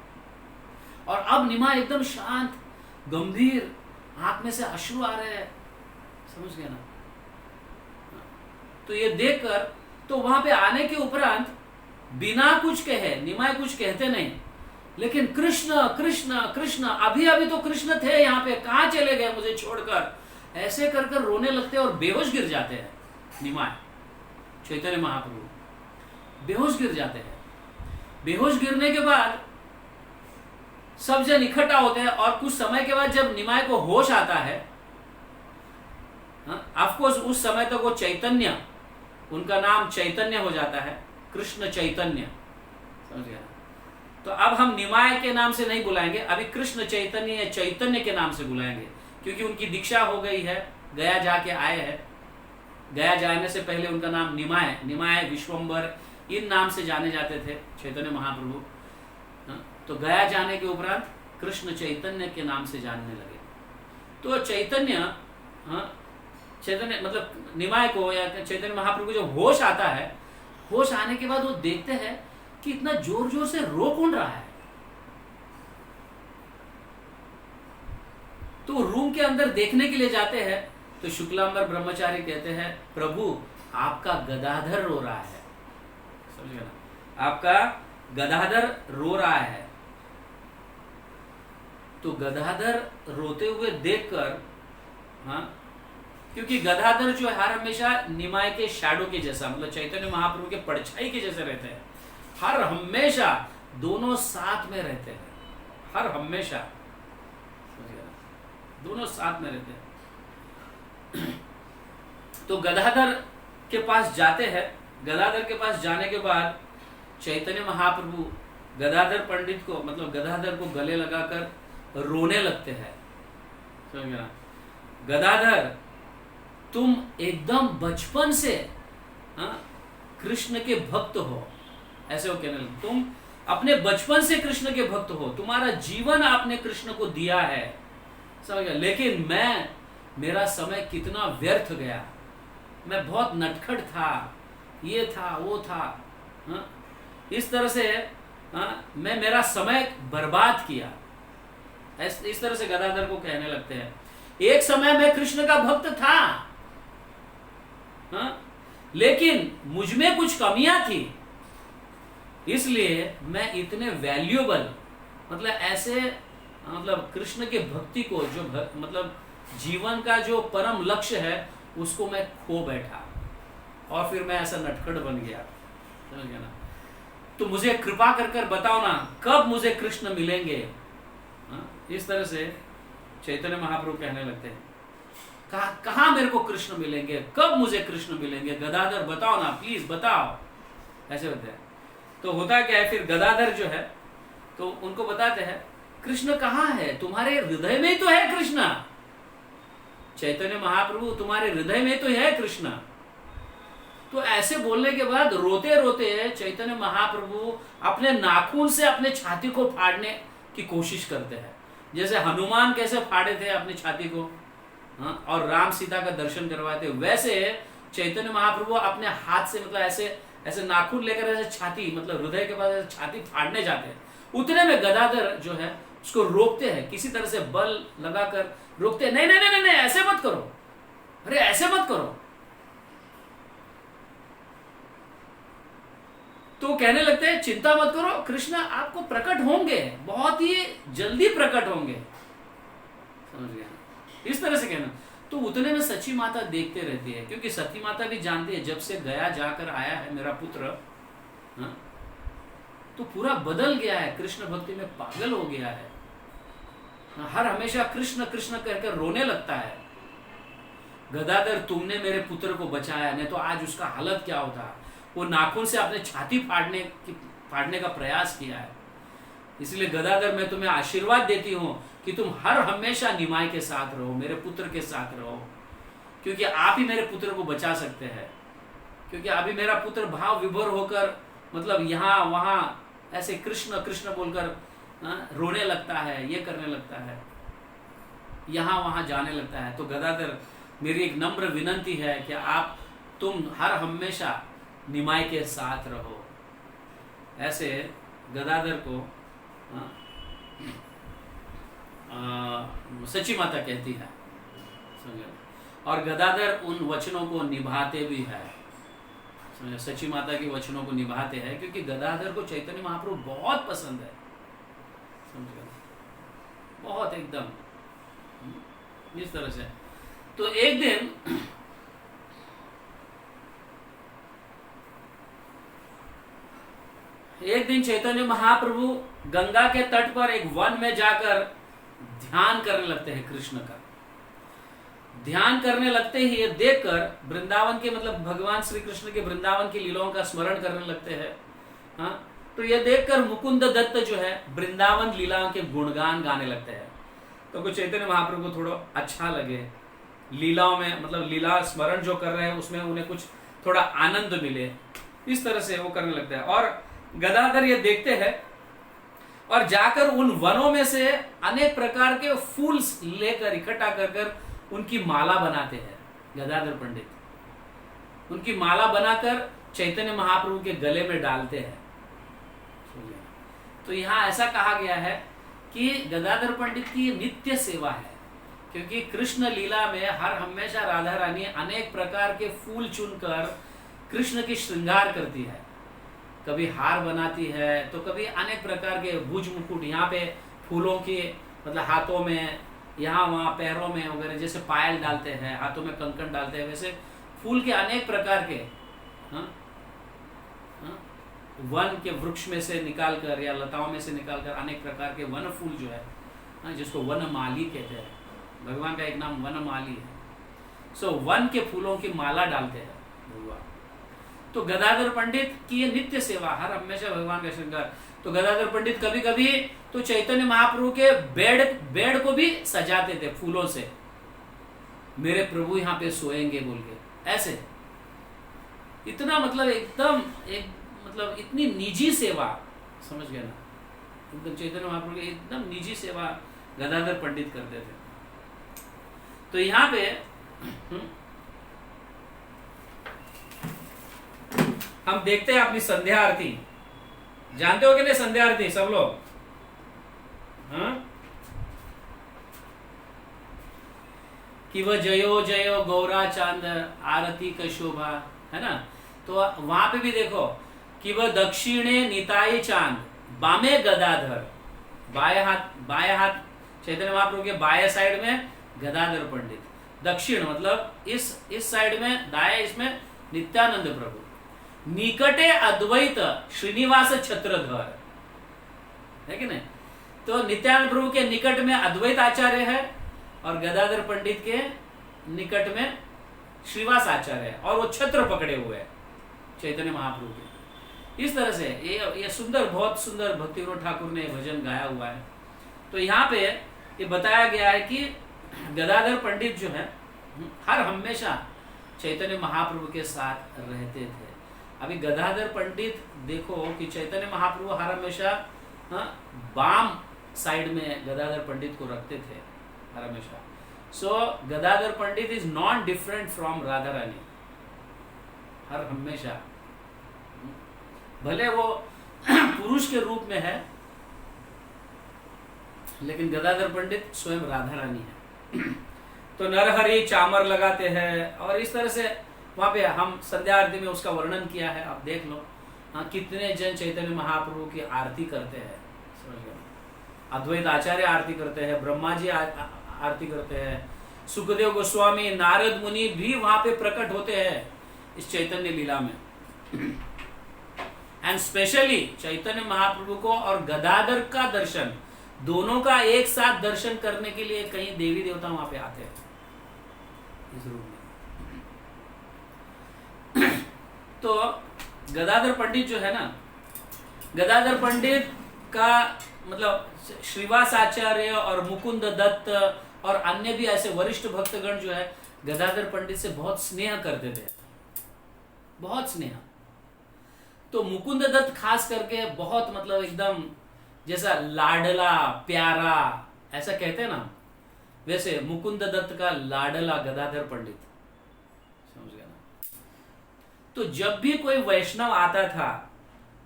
और अब निमाय एकदम शांत गंभीर, आंख में से अश्रु आ रहे हैं, समझ गए ना? तो ये देखकर तो वहां पे आने के उपरांत बिना कुछ कहे निमाय कुछ कहते नहीं, लेकिन कृष्ण कृष्ण कृष्ण, अभी अभी तो कृष्ण थे यहाँ पे, कहाँ चले गए मुझे छोड़कर, ऐसे कर कर रोने लगते हैं और बेहोश गिर जाते हैं। निमाय चैतन्य महाप्रभु बेहोश गिर जाते हैं। बेहोश गिरने के बाद सब जन इकट्ठा होते हैं और कुछ समय के बाद जब निमाय को होश आता है, ऑफ कोर्स उस समय तक वो चैतन्य, उनका नाम चैतन्य हो जाता है, कृष्ण चैतन्य, समझ गया? तो अब हम निमाय के नाम से नहीं बुलाएंगे, अभी कृष्ण चैतन्य या चैतन्य के नाम से बुलाएंगे, क्योंकि उनकी दीक्षा हो गई है, गया जाके आए हैं। गया जाने से पहले उनका नाम निमाय विश्वम्बर इन नाम से जाने जाते थे चैतन्य महाप्रभु। तो गया जाने के उपरांत कृष्ण चैतन्य के नाम से जानने लगे। तो चैतन्य मतलब निमाय को या चैतन्य महाप्रभु को जब होश आता है, होश आने के बाद वो देखते हैं कि इतना जोर जोर से रो कौन रहा है। तो रूम के अंदर देखने के लिए जाते हैं, तो शुक्लांबर ब्रह्मचारी कहते हैं प्रभु आपका गदाधर रो रहा है, समझ गए ना? आपका गदाधर रो रहा है। तो गदाधर रोते हुए देखकर, क्योंकि गदाधर जो है हर हमेशा निमाय के शैडो के जैसा, मतलब चैतन्य महाप्रभु के परछाई के जैसे रहते हैं, हर हमेशा दोनों साथ में रहते हैं, हर हमेशा दोनों साथ में रहते हैं। तो गदाधर के पास जाते हैं। गदाधर के पास जाने के बाद चैतन्य महाप्रभु गदाधर पंडित को, मतलब गदाधर को गले लगाकर रोने लगते हैं। समझ गए ना? गदाधर, तुम एकदम बचपन से कृष्ण के भक्त हो, ऐसे वो कहने लगे। तुम अपने बचपन से कृष्ण के भक्त हो, तुम्हारा जीवन आपने कृष्ण को दिया है, समझ गया। लेकिन मेरा समय कितना व्यर्थ गया, मैं बहुत नटखट था, ये था वो था, इस तरह से मैं मेरा समय बर्बाद किया। इस तरह से गदाधर को कहने लगते हैं। एक समय मैं कृष्ण का भक्त था, लेकिन मुझ में कुछ कमियां थी, इसलिए मैं इतने वैल्यूएबल, मतलब ऐसे, मतलब कृष्ण के भक्ति को जो मतलब जीवन का जो परम लक्ष्य है उसको मैं खो बैठा, और फिर मैं ऐसा नटखट बन गया, समझ गया ना? तो मुझे कृपा कर कर बताओ ना, कब मुझे कृष्ण मिलेंगे? इस तरह से चैतन्य महाप्रभु कहने लगते हैं, कहाँ मेरे को कृष्ण मिलेंगे, कब मुझे कृष्ण मिलेंगे? गदाधर बताओ ना, प्लीज बताओ, ऐसे होते हैं। तो होता क्या है, फिर गदाधर जो है तो उनको बताते हैं, कृष्ण कहाँ है? तुम्हारे हृदय में ही तो है कृष्ण, चैतन्य महाप्रभु तुम्हारे हृदय में तो है कृष्ण। तो ऐसे बोलने के बाद रोते रोते चैतन्य महाप्रभु अपने नाखून से अपने छाती को फाड़ने की कोशिश करते हैं, जैसे हनुमान कैसे फाड़े थे अपनी छाती को, और राम सीता का दर्शन करवाते, वैसे चैतन्य महाप्रभु अपने हाथ से, मतलब ऐसे नाखून लेकर ऐसे छाती, मतलब हृदय के पास ऐसे छाती फाड़ने जाते हैं। उतने में गदाधर जो है उसको रोकते हैं, किसी तरह से बल लगाकर रोकते हैं, नहीं नहीं नहीं नहीं, ऐसे मत करो, अरे ऐसे मत करो। तो कहने लगते हैं, चिंता मत करो, कृष्ण आपको प्रकट होंगे, बहुत ही जल्दी प्रकट होंगे, समझ गया? इस तरह से कहना। तो उतने में सची माता देखते रहती है, क्योंकि सती माता भी जानती है, जब से गया जाकर आया है मेरा पुत्र, तो पूरा बदल गया है, कृष्ण भक्ति में पागल हो गया है, हर हमेशा कृष्ण कृष्ण कहकर रोने लगता है। गदाधर, तुमने मेरे पुत्र को बचाया, नहीं तो आज उसका हालत क्या होता। वो नाखून से अपने छाती फाड़ने का प्रयास किया है। इसलिए गदाधर, मैं तुम्हें आशीर्वाद देती हूं कि तुम हर हमेशा निमाई के साथ रहो, मेरे पुत्र के साथ रहो, क्योंकि आप ही मेरे पुत्र को बचा सकते हैं। क्योंकि अभी मेरा पुत्र भाव विभोर होकर, मतलब यहाँ वहां ऐसे कृष्ण कृष्ण बोलकर रोने लगता है, ये करने लगता है, यहाँ वहां जाने लगता है। तो गदाधर, मेरी एक नम्र विनंती है कि तुम हर हमेशा निमाई के साथ रहो। ऐसे गदाधर को सची माता कहती है, समझे? और गदाधर उन वचनों को निभाते भी है, समझे? सची माता के वचनों को निभाते हैं, क्योंकि गदाधर को चैतन्य महाप्रभु बहुत पसंद है, समझे? बहुत एकदम इस तरह से। तो एक दिन चैतन्य महाप्रभु गंगा के तट पर एक वन में जाकर ध्यान करने लगते हैं, कृष्ण का ध्यान करने लगते ही ये देखकर वृंदावन के, मतलब भगवान श्री कृष्ण के वृंदावन की लीलाओं का स्मरण करने लगते हैं। तो ये देखकर मुकुंद दत्त जो है वृंदावन लीलाओं के गुणगान गाने लगते हैं। तो कुछ चैतन्य महाप्रभु को थोड़ा अच्छा लगे, लीलाओं में, मतलब लीला स्मरण जो कर रहे हैं उसमें उन्हें कुछ थोड़ा आनंद मिले, इस तरह से वो करने लगते हैं। और गदाधर ये देखते हैं और जाकर उन वनों में से अनेक प्रकार के फूल लेकर इकट्ठा कर उनकी माला बनाते हैं। गदाधर पंडित उनकी माला बनाकर चैतन्य महाप्रभु के गले में डालते हैं। तो यहाँ ऐसा कहा गया है कि गदाधर पंडित की नित्य सेवा है, क्योंकि कृष्ण लीला में हर हमेशा राधा रानी अनेक प्रकार के फूल चुनकर कृष्ण की श्रृंगार करती है। कभी हार बनाती है, तो कभी अनेक प्रकार के भुज मुकुट, यहाँ पे फूलों की, मतलब हाथों में, यहाँ वहाँ पैरों में वगैरह, जैसे पायल डालते हैं, हाथों में कंकण डालते हैं, वैसे फूल के अनेक प्रकार के वन के वृक्ष में से निकालकर या लताओं में से निकालकर अनेक प्रकार के वन फूल जो है, जिसको वनमाली कहते हैं, भगवान का एक नाम वनमाली है। सो वन के फूलों की माला डालते हैं भगवान। तो गदाधर पंडित की ये नित्य सेवा, हर हमेशा भगवान का श्रृंगार। तो गदाधर पंडित कभी कभी तो चैतन्य महाप्रभु के बेड बेड को भी सजाते थे फूलों से, मेरे प्रभु यहाँ पे सोएंगे बोल के, ऐसे। इतना मतलब एकदम एक मतलब इतनी निजी सेवा, समझ गए ना, एकदम चैतन्य महाप्रभु की एकदम निजी सेवा गदाधर पंडित करते थे। तो यहाँ पे हम देखते हैं अपनी संध्या आरती, जानते हो कि नहीं संध्या आरती सब लोग? हाँ, कि वह जयो जयो गौरा चांद आरती का शोभा, है ना। तो वहां पे भी देखो कि वह दक्षिणे निताई चांद बामे गदाधर, बाएं हाथ चैतन्य महाप्रभु के बाएं साइड में गदाधर पंडित, दक्षिण मतलब इस साइड में दाएं, इसमें नित्यानंद प्रभु, निकटे अद्वैत श्रीनिवास छत्रधर, है कि नहीं। तो नित्यानंद प्रभु के निकट में अद्वैत आचार्य है और गदाधर पंडित के निकट में श्रीवास आचार्य है, और वो छत्र पकड़े हुए हैं चैतन्य महाप्रभु के। इस तरह से ये सुंदर, बहुत सुंदर भक्ति विनोद ठाकुर ने भजन गाया हुआ है। तो यहाँ पे ये बताया गया है कि गदाधर पंडित जो है हर हमेशा चैतन्य महाप्रभु के साथ रहते थे। अभी गदाधर पंडित देखो कि चैतन्य महाप्रभु हर हमेशा बाम साइड में गदाधर पंडित को रखते थे हर हमेशा। So Gadadhar Pandit is not different from Radha Rani, हर हमेशा, भले वो पुरुष के रूप में है लेकिन गदाधर पंडित स्वयं राधा रानी है। तो नरहरि चामर लगाते हैं, और इस तरह से वहां पे हम संध्या आरती में उसका वर्णन किया है, आप देख लो। हाँ, कितने जन चैतन्य महाप्रभु की आरती करते हैं, समझ गए। अद्वैत आचार्य आरती करते हैं, ब्रह्मा जी आरती करते हैं, सुखदेव गोस्वामी, नारद मुनि भी वहां पे प्रकट होते हैं इस चैतन्य लीला में। एंड स्पेशली चैतन्य महाप्रभु को और गदाधर का दर्शन, दोनों का एक साथ दर्शन करने के लिए कई देवी देवता वहां पे आते हैं इस रूप में। तो गदाधर पंडित जो है ना, गदाधर पंडित का मतलब श्रीवास आचार्य और मुकुंद दत्त और अन्य भी ऐसे वरिष्ठ भक्तगण जो है गदाधर पंडित से बहुत स्नेह करते थे, बहुत स्नेह। तो मुकुंद दत्त खास करके बहुत मतलब एकदम जैसा लाडला प्यारा ऐसा कहते हैं ना, वैसे मुकुंद दत्त का लाडला गदाधर पंडित, समझ गया ना। तो जब भी कोई वैष्णव आता था,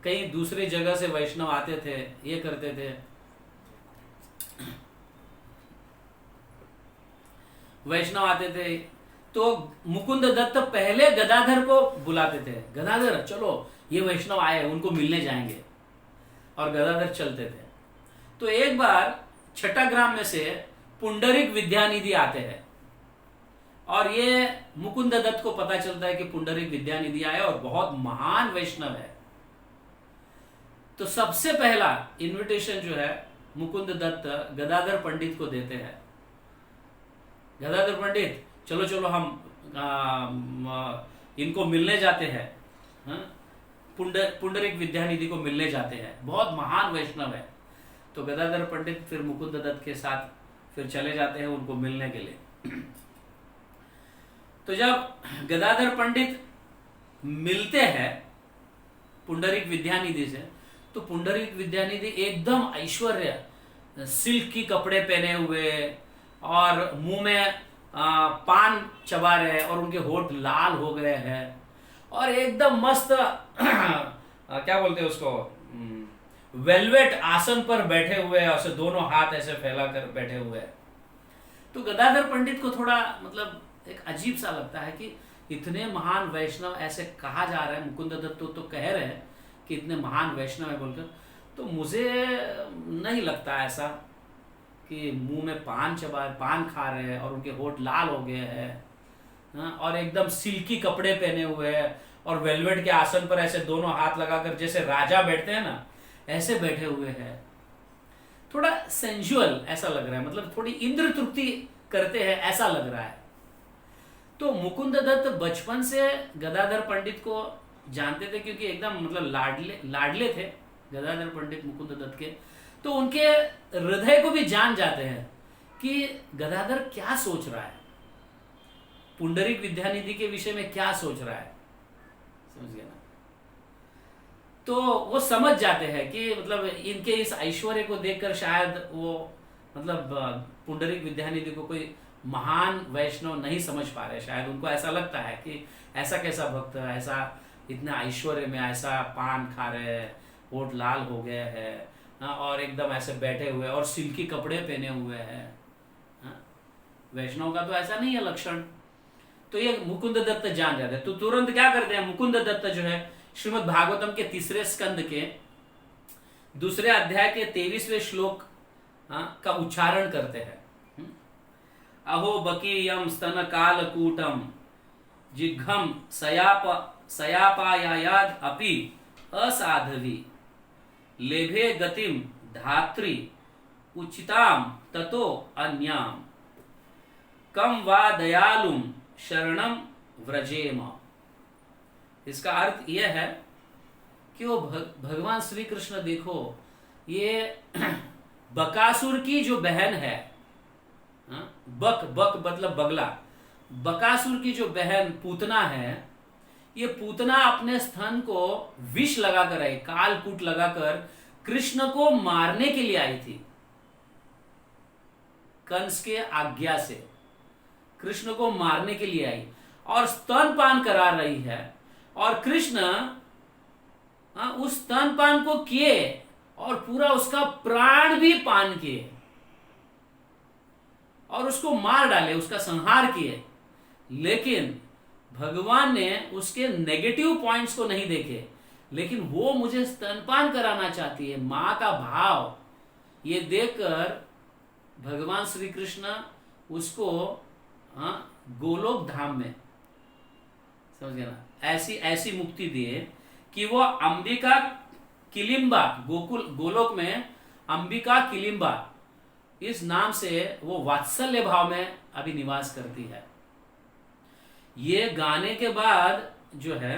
कहीं दूसरी जगह से वैष्णव आते थे, ये करते थे, वैष्णव आते थे, तो मुकुंद दत्त पहले गदाधर को बुलाते थे, गदाधर चलो ये वैष्णव आए, उनको मिलने जाएंगे, और गदाधर चलते थे। तो एक बार छठाग्राम में से पुंडरिक विद्यानिधि आते हैं, और ये मुकुंद दत्त को पता चलता है कि पुंडरिक विद्यानिधि आए और बहुत महान वैष्णव है। तो सबसे पहला इनविटेशन जो है मुकुंद दत्त गदाधर पंडित को देते हैं, गदाधर पंडित चलो चलो हम इनको मिलने जाते हैं, पुंडरिक विद्यानिधि को मिलने जाते हैं, बहुत महान वैष्णव है। तो गदाधर पंडित फिर मुकुंद दत्त के साथ फिर चले जाते हैं उनको मिलने के लिए। तो जब गदाधर पंडित मिलते हैं पुंडरिक विद्यानिधि से, तो पुंडरिक विद्यानिधि एकदम ऐश्वर्य, सिल्क की कपड़े पहने हुए और मुंह में पान चबा रहे, और उनके होठ लाल हो गए हैं, और एकदम मस्त क्या बोलते हैं उसको, वेलवेट आसन पर बैठे हुए, ऐसे दोनों हाथ ऐसे फैलाकर बैठे हुए। तो गदाधर पंडित को थोड़ा मतलब एक अजीब सा लगता है कि इतने महान वैष्णव ऐसे कहा जा रहा है, मुकुंद दत्त तो कह रहे हैं कि इतने महान वैष्णव है बोलकर, तो मुझे नहीं लगता ऐसा कि मुंह में पान खा रहे हैं और उनके होठ लाल हो गए हैं, और एकदम सिल्की कपड़े पहने हुए हैं, और वेलवेट के आसन पर ऐसे दोनों हाथ लगाकर जैसे राजा बैठते हैं ना, ऐसे बैठे हुए हैं। थोड़ा सेंजुअल ऐसा लग रहा है, मतलब थोड़ी इंद्र तृप्ति करते हैं ऐसा लग रहा है। तो मुकुंद दत्त बचपन से गदाधर पंडित को जानते थे, क्योंकि एकदम मतलब लाडले थे गदाधर पंडित मुकुंद दत्त के। तो उनके हृदय को भी जान जाते हैं कि गदाधर क्या सोच रहा है, पुंडरीक विद्यानिधि के विषय में क्या सोच रहा है, समझ गया ना। तो वो समझ जाते हैं कि मतलब इनके इस ऐश्वर्य को देखकर शायद वो मतलब पुंडरीक विद्यानिधि को कोई महान वैष्णव नहीं समझ पा रहे, शायद उनको ऐसा लगता है कि ऐसा कैसा भक्त, ऐसा इतना ऐश्वर्य में ऐसा पान खा रहे हैं, होठ लाल हो गए हैं और एकदम ऐसे बैठे हुए और सिल्की कपड़े पहने हुए हैं। वैष्णव का तो ऐसा नहीं है लक्षण। तो ये मुकुंद दत्त जान जाते हैं, तो तुरंत क्या करते हैं, मुकुंद दत्त जो है श्रीमद् भागवतम के 3 स्कंद के 2 अध्याय के 23वें श्लोक का उच्चारण करते हैं। अहो बकीयम स्तन कालकूटम जिघ्घम सयापायायाद अपि असाधवी लेभे गतिम धात्री उचिताम ततो अन्याम कम वा दयालुम शरणम व्रजेम। इसका अर्थ यह है कि वो भगवान श्री कृष्ण देखो, ये बकासुर की जो बहन है, बक बक मतलब बगला, बकासुर की जो बहन पूतना है, ये पूतना अपने स्तन को विष लगाकर आई, कालकूट लगाकर कृष्ण को मारने के लिए आई थी। कंस के आज्ञा से कृष्ण को मारने के लिए आई और स्तनपान करा रही है, और कृष्ण उस स्तनपान को किए और पूरा उसका प्राण भी पान किए और उसको मार डाले, उसका संहार किए। लेकिन भगवान ने उसके नेगेटिव पॉइंट्स को नहीं देखे, लेकिन वो मुझे स्तनपान कराना चाहती है, मां का भाव ये देखकर भगवान श्री कृष्ण उसको गोलोक धाम में, समझ गया ना, ऐसी ऐसी मुक्ति दिए कि वो अंबिका किलिम्बा, गोलोक में अंबिका किलिम्बा इस नाम से वो वात्सल्य भाव में अभी निवास करती है। ये गाने के बाद जो है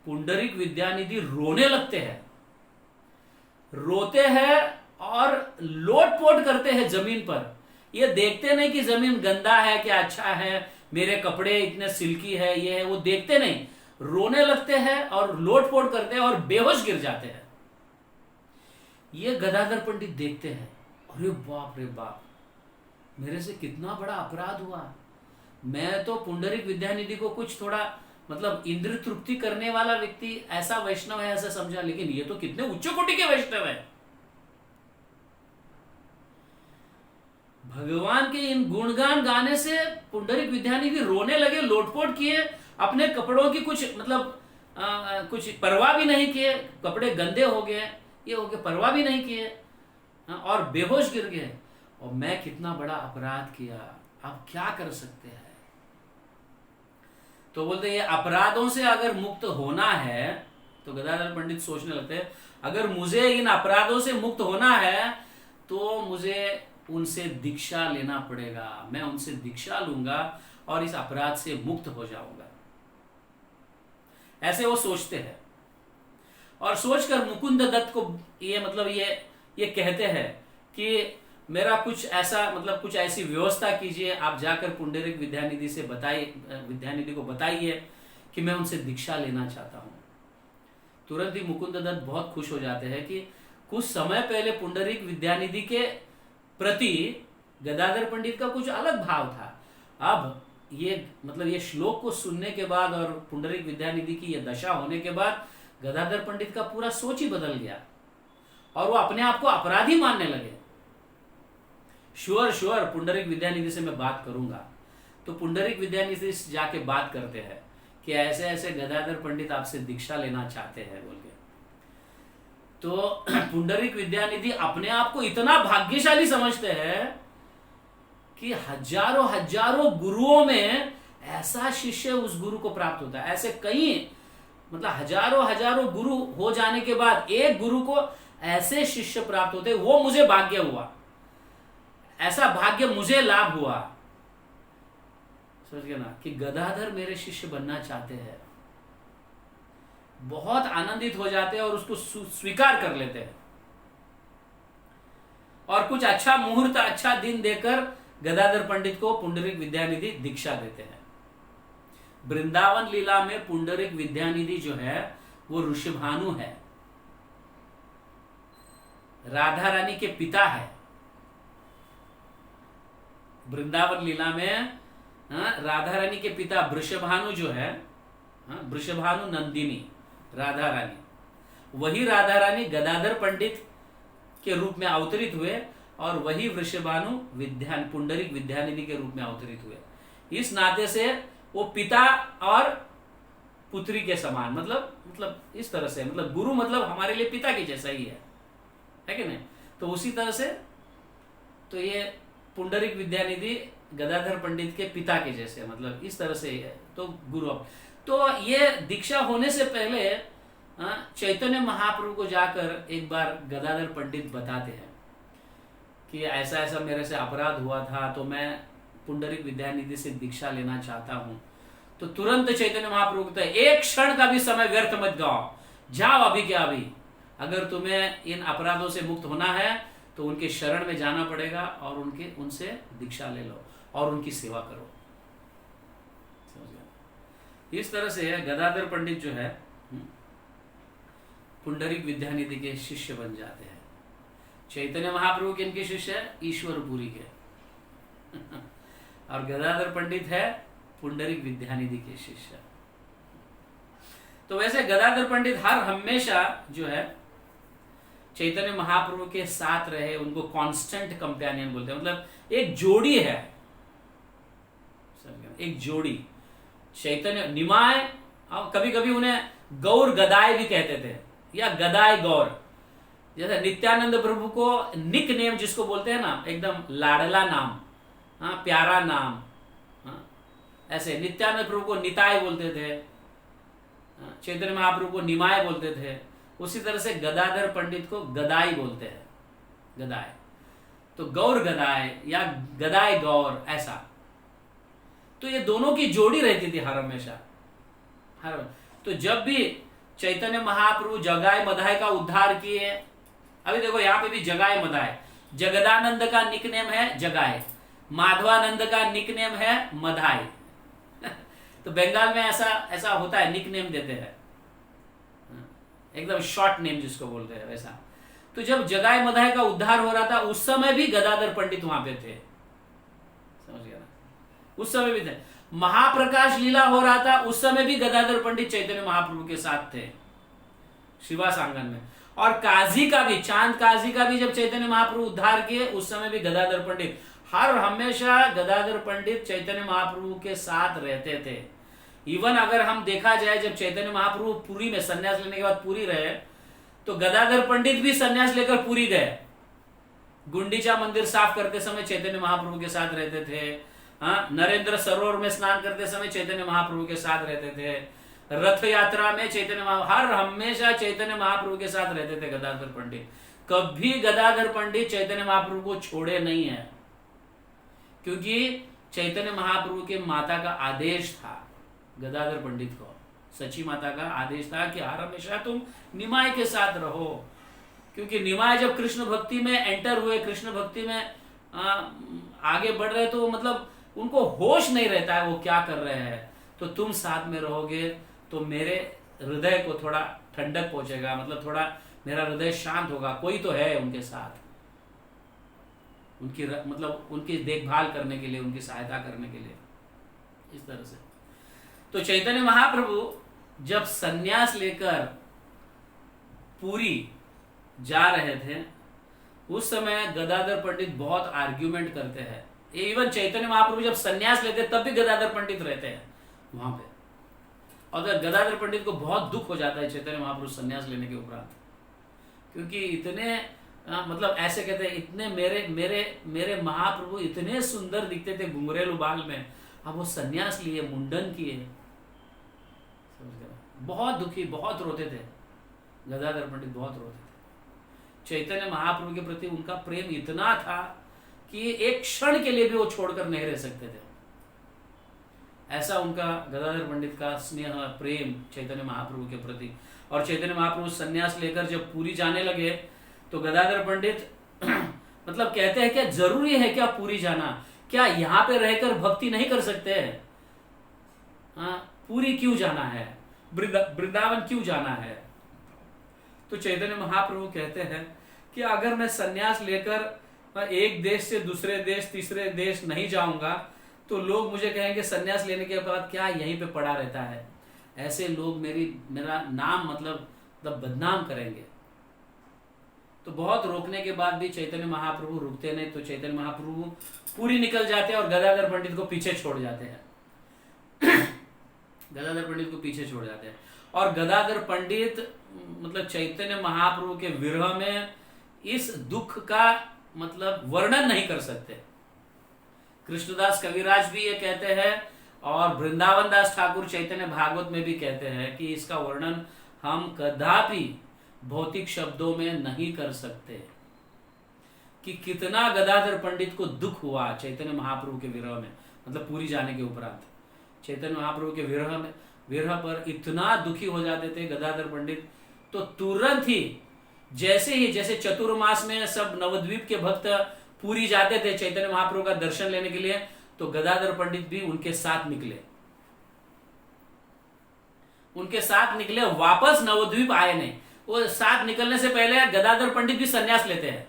पुंडरीक विद्यानिधि रोने लगते हैं, रोते हैं और लोटपोट करते हैं जमीन पर। ये देखते नहीं कि जमीन गंदा है क्या अच्छा है, मेरे कपड़े इतने सिल्की है, ये है, वो देखते नहीं, रोने लगते हैं और लोटपोट करते हैं और बेहोश गिर जाते हैं। ये गदाधर पंडित देखते हैं, अरे बाप रे बाप, मेरे से कितना बड़ा अपराध हुआ। मैं तो पुंडरीक विद्यानिधि को कुछ थोड़ा मतलब इंद्र तृप्ति करने वाला व्यक्ति, ऐसा वैष्णव है ऐसा समझा, लेकिन ये तो कितने उच्च कोटि के वैष्णव है। भगवान के इन गुणगान गाने से पुंडरीक विद्यानिधि रोने लगे, लोटपोट किए, अपने कपड़ों की कुछ मतलब कुछ परवाह भी नहीं किए, कपड़े गंदे हो गए, ये हो गए, परवाह भी नहीं किए और बेहोश गिर गए। और मैं कितना बड़ा अपराध किया, अब क्या कर सकते हैं। तो बोलते ये अपराधों से अगर मुक्त होना है, तो गदाधर पंडित सोचने लगते हैं अगर मुझे इन अपराधों से मुक्त होना है तो मुझे उनसे दीक्षा लेना पड़ेगा, मैं उनसे दीक्षा लूंगा और इस अपराध से मुक्त हो जाऊंगा, ऐसे वो सोचते हैं। और सोचकर मुकुंद दत्त को ये मतलब ये कहते हैं कि मेरा कुछ ऐसा मतलब कुछ ऐसी व्यवस्था कीजिए, आप जाकर पुंडरीक विद्यानिधि से विद्यानिधि को बताइए कि मैं उनसे दीक्षा लेना चाहता हूं। तुरंत ही मुकुंद दत्त बहुत खुश हो जाते हैं कि कुछ समय पहले पुंडरीक विद्यानिधि के प्रति गदाधर पंडित का कुछ अलग भाव था, अब ये मतलब ये श्लोक को सुनने के बाद और पुंडरीक विद्यानिधि की ये दशा होने के बाद गदाधर पंडित का पूरा सोच ही बदल गया और वो अपने आप को अपराधी मानने लगे। श्योर पुंडरीक विद्यानिधि से मैं बात करूंगा। तो पुंडरीक विद्यानिधि से जाके बात करते हैं कि ऐसे ऐसे गदाधर पंडित आपसे दीक्षा लेना चाहते हैं बोल के। तो पुंडरीक विद्यानिधि अपने आप को इतना भाग्यशाली समझते हैं कि हजारों हजारों गुरुओं में ऐसा शिष्य उस गुरु को प्राप्त होता है। ऐसे कई मतलब हजारों हजारों गुरु हो जाने के बाद एक गुरु को ऐसे शिष्य प्राप्त होते, वो मुझे भाग्य हुआ, ऐसा भाग्य मुझे लाभ हुआ। समझ गए ना कि गदाधर मेरे शिष्य बनना चाहते हैं, बहुत आनंदित हो जाते हैं और उसको स्वीकार कर लेते हैं। और कुछ अच्छा मुहूर्त, अच्छा दिन देकर गदाधर पंडित को पुंडरीक विद्यानिधि दीक्षा देते हैं। वृंदावन लीला में पुंडरीक विद्यानिधि जो है वो ऋषभानु है, राधा रानी के पिता है। वृंदावन लीला में राधा रानी के पिता वृषभानु जो है, वृषभानु नंदिनी राधा रानी, वही राधा रानी गदाधर पंडित के रूप में अवतरित हुए और वही वृषभानु पुंडरीक विद्यानिधि के रूप में अवतरित हुए। इस नाते से वो पिता और पुत्री के समान, मतलब इस तरह से, मतलब गुरु मतलब हमारे लिए पिता के जैसा ही है कि नहीं। तो उसी तरह से तो ये पुंडरीक विद्यानिधि गदाधर पंडित के पिता के जैसे, मतलब इस तरह से है। तो गुरु, तो ये दीक्षा होने से पहले चैतन्य महाप्रभु को जाकर एक बार गदाधर पंडित बताते हैं कि ऐसा ऐसा मेरे से अपराध हुआ था, तो मैं पुंडरीक विद्यानिधि से दीक्षा लेना चाहता हूँ। तो तुरंत चैतन्य महाप्रभु कहते हैं, एक क्षण का भी समय व्यर्थ मत गाओ, जाओ अभी क्या अभी। अगर तुम्हें इन अपराधों से मुक्त होना है तो उनके शरण में जाना पड़ेगा और उनसे दीक्षा ले लो और उनकी सेवा करो। समझ गए? इस तरह से गदाधर पंडित जो है पुंडरीक विद्यानिधि के शिष्य बन जाते हैं। चैतन्य महाप्रभु के इनके शिष्य है ईश्वरपुरी के और गदाधर पंडित है पुंडरीक विद्यानिधि के शिष्य। तो वैसे गदाधर पंडित हमेशा जो है चैतन्य महाप्रभु के साथ रहे, उनको कांस्टेंट कंपेनियन बोलते हैं, मतलब एक जोड़ी है, एक जोड़ी। चैतन्य निमाय, और कभी कभी उन्हें गौर गदाय भी कहते थे या गदाय गौर। जैसे नित्यानंद प्रभु को निक नेम जिसको बोलते हैं ना, एकदम लाडला नाम, प्यारा नाम, ऐसे नित्यानंद प्रभु को निताय बोलते थे, चैतन्य महाप्रभु को निमाय बोलते थे। उसी तरह से गदाधर पंडित को गदाई बोलते हैं, गदाय। तो गौर गदाय या गदाय गौर, ऐसा। तो ये दोनों की जोड़ी रहती थी हमेशा। तो जब भी चैतन्य महाप्रभु जगाए मधाय का उद्धार किए, अभी देखो यहाँ पे भी जगाए मधाय, जगदानंद का निकनेम है जगाए, माधवानंद का निकनेम है मधाय। तो बंगाल में ऐसा होता है, निकनेम देते हैं, एकदम शॉर्ट नेम जिसको बोलते हैं वैसा। तो जब जगाए मधाय का उद्धार हो रहा था उस समय भी गदाधर पंडित वहां पे थे, समझ गया ना, उस समय भी थे। महाप्रकाश लीला हो रहा था उस समय भी गदाधर पंडित चैतन्य महाप्रभु के साथ थे शिवास आंगन में। और काजी का भी, चांद काजी का भी जब चैतन्य महाप्रभु उद्धार किए उस समय भी गदाधर पंडित, हमेशा गदाधर पंडित चैतन्य महाप्रभु के साथ रहते थे। इवन अगर हम देखा जाए, जब चैतन्य महाप्रभु पुरी में संन्यास लेने के बाद पुरी रहे, तो गदाधर पंडित भी संन्यास लेकर पुरी गए। गुंडीचा मंदिर साफ करते समय चैतन्य महाप्रभु के साथ रहते थे। नरेंद्र सरोवर में स्नान करते समय चैतन्य महाप्रभु के साथ रहते थे। रथ यात्रा में चैतन्य हमेशा चैतन्य महाप्रभु के साथ रहते थे गदाधर पंडित। कभी गदाधर पंडित चैतन्य महाप्रभु को छोड़े नहीं है, क्योंकि चैतन्य महाप्रभु के माता का आदेश था गदाधर पंडित को, सची माता का आदेश था कि हमेशा तुम निमाय के साथ रहो। क्योंकि निमाय जब कृष्ण भक्ति में एंटर हुए, कृष्ण भक्ति में आगे बढ़ रहे, तो मतलब उनको होश नहीं रहता है वो क्या कर रहे हैं। तो तुम साथ में रहोगे तो मेरे हृदय को थोड़ा ठंडक पहुंचेगा, मतलब थोड़ा मेरा हृदय शांत होगा, कोई तो है उनके साथ, उनकी मतलब उनकी देखभाल करने के लिए, उनकी सहायता करने के लिए, इस तरह से। तो चैतन्य महाप्रभु जब सन्यास लेकर पुरी जा रहे थे उस समय गदाधर पंडित बहुत आर्ग्यूमेंट करते हैं। इवन चैतन्य महाप्रभु जब सन्यास लेते तब भी गदाधर पंडित रहते हैं वहां पे। और गदाधर पंडित को बहुत दुख हो जाता है चैतन्य महाप्रभु सन्यास लेने के उपरांत, क्योंकि इतने मतलब ऐसे कहते हैं, इतने मेरे महाप्रभु इतने सुंदर दिखते थे घुंघरेलू बाल में, अब वो सन्यास लिए, मुंडन किए। बहुत दुखी, बहुत रोते थे गदाधर पंडित, बहुत रोते थे। चैतन्य महाप्रभु के प्रति उनका प्रेम इतना था कि एक क्षण के लिए भी वो छोड़कर नहीं रह सकते थे। ऐसा उनका गदाधर पंडित का स्नेह, प्रेम चैतन्य महाप्रभु के प्रति। और चैतन्य महाप्रभु सन्यास लेकर जब पुरी जाने लगे तो गदाधर पंडित मतलब कहते हैं क्या जरूरी है क्या पूरी जाना? क्या यहाँ पे रहकर भक्ति नहीं कर सकते हैं? पूरी क्यों जाना है? वृंदावन क्यों जाना है? तो चैतन्य महाप्रभु कहते हैं कि अगर मैं सन्यास लेकर एक देश से दूसरे देश तीसरे देश नहीं जाऊंगा तो लोग मुझे कहेंगे सन्यास लेने के बाद क्या यहीं पे पड़ा रहता है। ऐसे लोग मेरा नाम मतलब बदनाम करेंगे। तो बहुत रोकने के बाद भी चैतन्य महाप्रभु रुकते नहीं। तो चैतन्य महाप्रभु पूरी निकल जाते हैं और गदाधर पंडित को पीछे छोड़ जाते हैं। गदाधर पंडित को पीछे छोड़ जाते हैं और गदाधर पंडित मतलब चैतन्य महाप्रभु के विरह में इस दुख का मतलब वर्णन नहीं कर सकते। कृष्णदास कविराज भी ये कहते हैं और वृंदावन दास ठाकुर चैतन्य भागवत में भी कहते हैं कि इसका वर्णन हम कदापि भौतिक शब्दों में नहीं कर सकते कि कितना गदाधर पंडित को दुख हुआ चैतन्य महाप्रभु के विरह में, मतलब पूरी जाने के उपरांत चैतन्य महाप्रभु के विरह पर इतना दुखी हो जाते थे गदाधर पंडित। तो तुरंत ही जैसे चतुर्मास में सब नवद्वीप के भक्त पूरी जाते थे चैतन्य महाप्रभु का दर्शन लेने के लिए, तो गदाधर पंडित भी उनके साथ निकले, वापस नवद्वीप आए नहीं। वो साथ निकलने से पहले गदाधर पंडित भी सन्यास लेते हैं।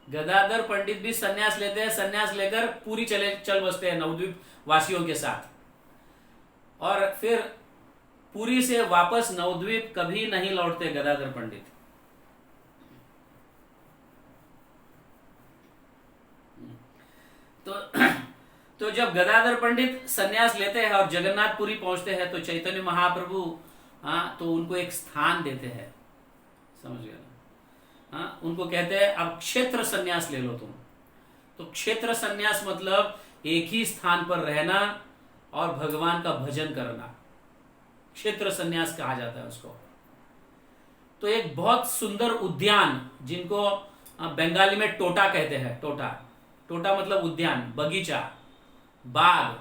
गदाधर पंडित भी सन्यास लेते हैं, सन्यास लेकर पूरी चल बसते हैं नवद्वीप वासियों के साथ। और फिर पुरी से वापस नवद्वीप कभी नहीं लौटते गदाधर पंडित। तो जब गदाधर पंडित सन्यास लेते हैं और जगन्नाथपुरी पहुंचते हैं तो चैतन्य महाप्रभु तो उनको एक स्थान देते हैं, समझ गए ना? उनको कहते हैं अब क्षेत्र सन्यास ले लो तुम। तो क्षेत्र सन्यास मतलब एक ही स्थान पर रहना और भगवान का भजन करना, क्षेत्र सन्यास कहा जाता है उसको। तो एक बहुत सुंदर उद्यान जिनको बंगाली में टोटा कहते हैं, टोटा मतलब उद्यान, बगीचा, बाग।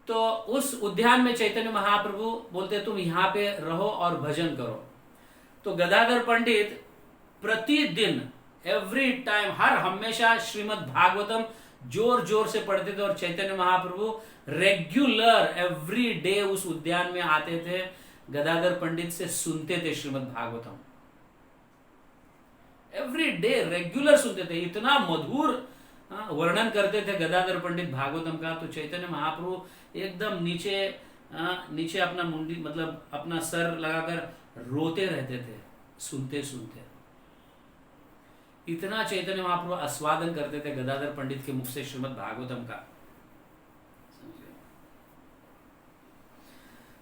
तो उस उद्यान में चैतन्य महाप्रभु बोलते तुम यहां पे रहो और भजन करो। तो गदाधर पंडित प्रतिदिन एवरी टाइम हमेशा श्रीमद् भागवतम जोर जोर से पढ़ते थे और Chaitanya Mahaprabhu regular every day उस उद्यान में आते थे, गदाधर पंडित से सुनते थे Shrimad Bhagavatam. Every day regular सुनते थे, इतना मधुर वर्णन करते थे गदाधर पंडित भागवतम का। तो चैतन्य महाप्रभु एकदम नीचे अपना मुंडी मतलब अपना सर लगाकर रोते रहते थे सुनते सुनते। इतना चैतन्य महाप्रभु आस्वादन करते थे गदाधर पंडित के मुख से श्रीमद् भागवतम का।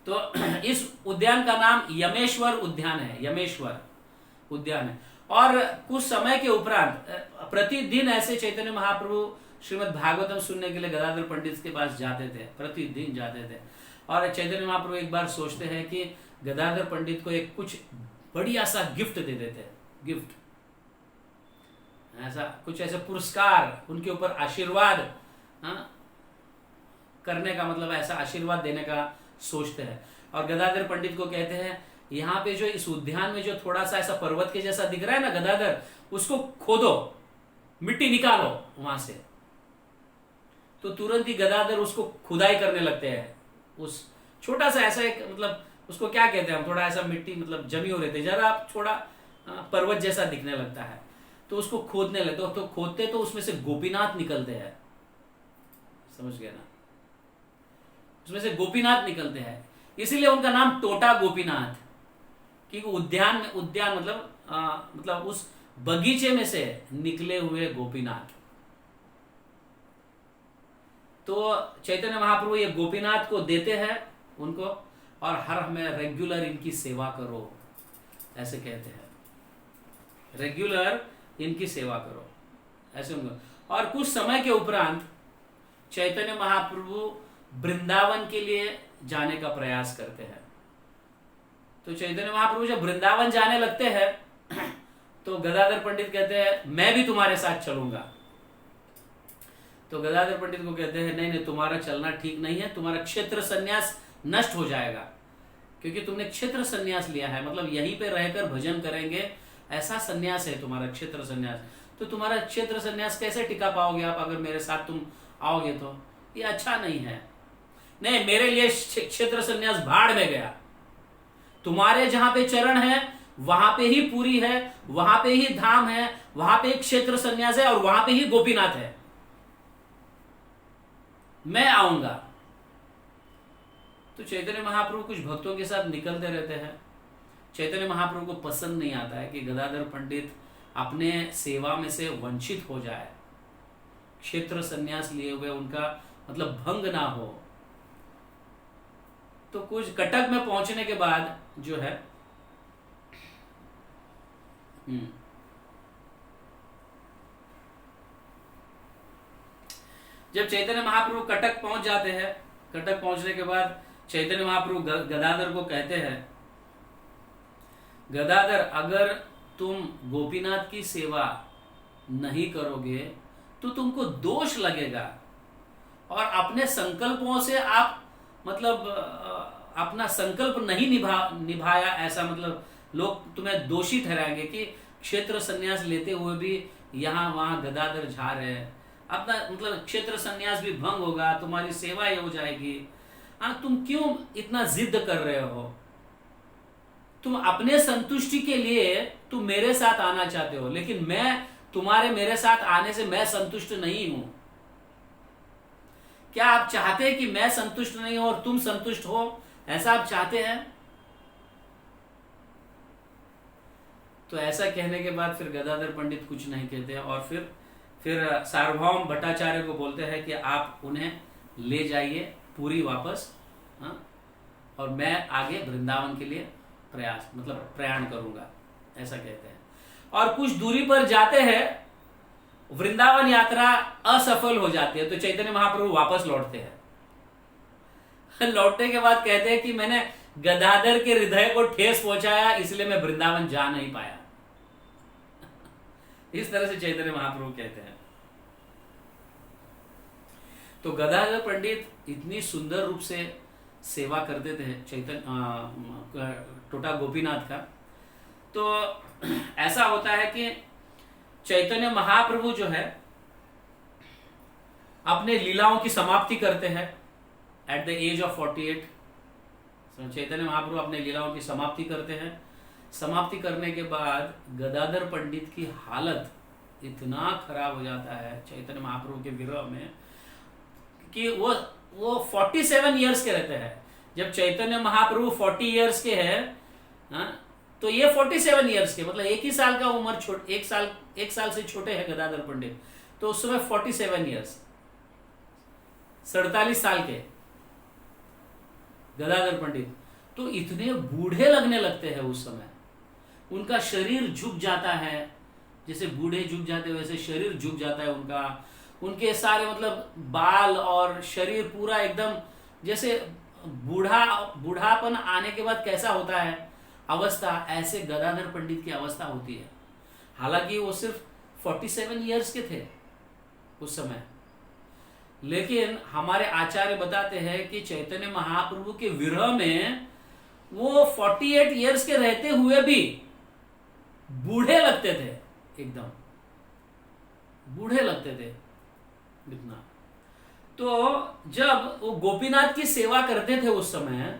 तो इस उद्यान का नाम यमेश्वर उद्यान है, यमेश्वर उद्यान है। और कुछ समय के उपरांत प्रतिदिन ऐसे चैतन्य महाप्रभु श्रीमद् भागवतम सुनने के लिए गदाधर पंडित के पास जाते थे, प्रतिदिन जाते थे। और चैतन्य महाप्रभु एक बार सोचते हैं कि गदाधर पंडित को एक कुछ बढ़िया सा गिफ्ट दे देते हैं, गिफ्ट ऐसा पुरस्कार, उनके ऊपर आशीर्वाद करने का, मतलब ऐसा आशीर्वाद देने का सोचते हैं। और गदाधर पंडित को कहते हैं यहाँ पे जो इस उद्यान में जो थोड़ा सा ऐसा पर्वत के जैसा दिख रहा है ना गदाधर, उसको खोदो, मिट्टी निकालो वहां से। तो तुरंत ही गदाधर उसको खुदाई करने लगते हैं। उस छोटा सा ऐसा एक मतलब उसको क्या कहते हैं हम, थोड़ा ऐसा मिट्टी मतलब जमी हो रहती है, जरा आप थोड़ा पर्वत जैसा दिखने लगता है। तो उसको खोदने लगते हो, तो खोदते तो उसमें से गोपीनाथ निकलते हैं, समझ गए ना? उसमें से गोपीनाथ निकलते हैं, इसीलिए उनका नाम टोटा गोपीनाथ। क्योंकि उद्यान मतलब उस बगीचे में से निकले हुए गोपीनाथ। तो चैतन्य महाप्रभु ये गोपीनाथ को देते हैं उनको, और हर हमें रेगुलर इनकी सेवा करो, ऐसे कहते हैं, रेगुलर इनकी सेवा करो ऐसे उनको। और कुछ समय के उपरांत चैतन्य महाप्रभु वृंदावन के लिए जाने का प्रयास करते हैं। तो चैतन्य महाप्रभु जब वृंदावन जाने लगते हैं तो गदाधर पंडित कहते हैं मैं भी तुम्हारे साथ चलूंगा। तो गदाधर पंडित को कहते हैं नहीं, तुम्हारा चलना ठीक नहीं है, तुम्हारा क्षेत्र संन्यास नष्ट हो जाएगा, क्योंकि तुमने क्षेत्र संन्यास लिया है, मतलब यहीं पे रहकर भजन करेंगे ऐसा सन्यास है तुम्हारा क्षेत्र सन्यास, तो तुम्हारा क्षेत्र सन्यास कैसे टिका पाओगे आप अगर मेरे साथ तुम आओगे तो? ये अच्छा नहीं है। नहीं, मेरे लिए क्षेत्र सन्यास भाड़ में गया। तुम्हारे जहां पे चरण है वहां पे ही पूरी है, वहां पे ही धाम है, वहां पे क्षेत्र सन्यास है और वहां पे ही गोपीनाथ है। मैं आऊंगा। तो चैतन्य महाप्रभु कुछ भक्तों के साथ निकलते रहते हैं। चैतन्य महाप्रभु को पसंद नहीं आता है कि गदाधर पंडित अपने सेवा में से वंचित हो जाए, क्षेत्र सन्यास लिए हुए उनका मतलब भंग ना हो। तो कुछ कटक में पहुंचने के बाद जो है जब चैतन्य महाप्रभु कटक पहुंच जाते हैं, कटक पहुंचने के बाद चैतन्य महाप्रभु गदाधर को कहते हैं, गदाधर अगर तुम गोपीनाथ की सेवा नहीं करोगे तो तुमको दोष लगेगा और अपने संकल्पों से आप मतलब अपना संकल्प नहीं निभाया, ऐसा मतलब लोग तुम्हें दोषी ठहराएंगे कि क्षेत्र सन्यास लेते हुए भी यहाँ वहां गदाधर झा रहे हैं, अपना मतलब क्षेत्र सन्यास भी भंग होगा, तुम्हारी सेवा ही हो जाएगी। तुम क्यों इतना जिद कर रहे हो? तुम अपने संतुष्टि के लिए तुम मेरे साथ आना चाहते हो, लेकिन मैं तुम्हारे मेरे साथ आने से मैं संतुष्ट नहीं हूं। क्या आप चाहते हैं कि मैं संतुष्ट नहीं हूं और तुम संतुष्ट हो? ऐसा आप चाहते हैं? तो ऐसा कहने के बाद फिर गदाधर पंडित कुछ नहीं कहते हैं और फिर सार्वभौम भट्टाचार्य को बोलते हैं कि आप उन्हें ले जाइए पूरी वापस, और मैं आगे वृंदावन के लिए प्रयाण करूंगा, ऐसा कहते हैं। और कुछ दूरी पर जाते हैं, वृंदावन यात्रा असफल हो जाती है, तो चैतन्य महाप्रभु वापस लौटते हैं। लौटने के बाद कहते हैं कि मैंने गदाधर के हृदय को ठेस पहुंचाया, इसलिए मैं वृंदावन जा नहीं पाया। इस तरह से चैतन्य महाप्रभु कहते हैं। तो गदाधर पंडित इतनी सुंदर रूप से सेवा करते थे चैतन्य टोटा गोपीनाथ का। तो ऐसा होता है कि चैतन्य महाप्रभु जो है अपने लीलाओं की समाप्ति करते हैं at the age of 48। Chaitanya Mahaprabhu अपने लीलाओं की समाप्ति करते हैं। समाप्ति करने के बाद गदाधर पंडित की हालत इतना खराब हो जाता है चैतन्य महाप्रभु के विरह में कि वो 47 इयर्स के रहते हैं। जब चैतन्य महाप्रभु 40 इयर्स के हैं, तो ये 47 इयर्स के, मतलब एक ही साल का उम्र, एक साल से छोटे हैं गदाधर पंडित। तो उस समय 47 इयर्स, 47 साल के गदाधर पंडित तो इतने बूढ़े लगने लगते हैं उस समय। उनका शरीर झुक जाता है, जैसे बूढ़े झुक जाते वैसे शरीर झुक जाता है उनका। उनके सारे मतलब बाल और शरीर पूरा एकदम जैसे बूढ़ापन आने के बाद कैसा होता है अवस्था, ऐसे गदाधर पंडित की अवस्था होती है। हालांकि वो सिर्फ 47 इयर्स के थे उस समय, लेकिन हमारे आचार्य बताते हैं कि चैतन्य महाप्रभु के विरह में वो 48 इयर्स के रहते हुए भी बूढ़े लगते थे, एकदम बूढ़े लगते थे इतना। तो जब वो गोपीनाथ की सेवा करते थे उस समय,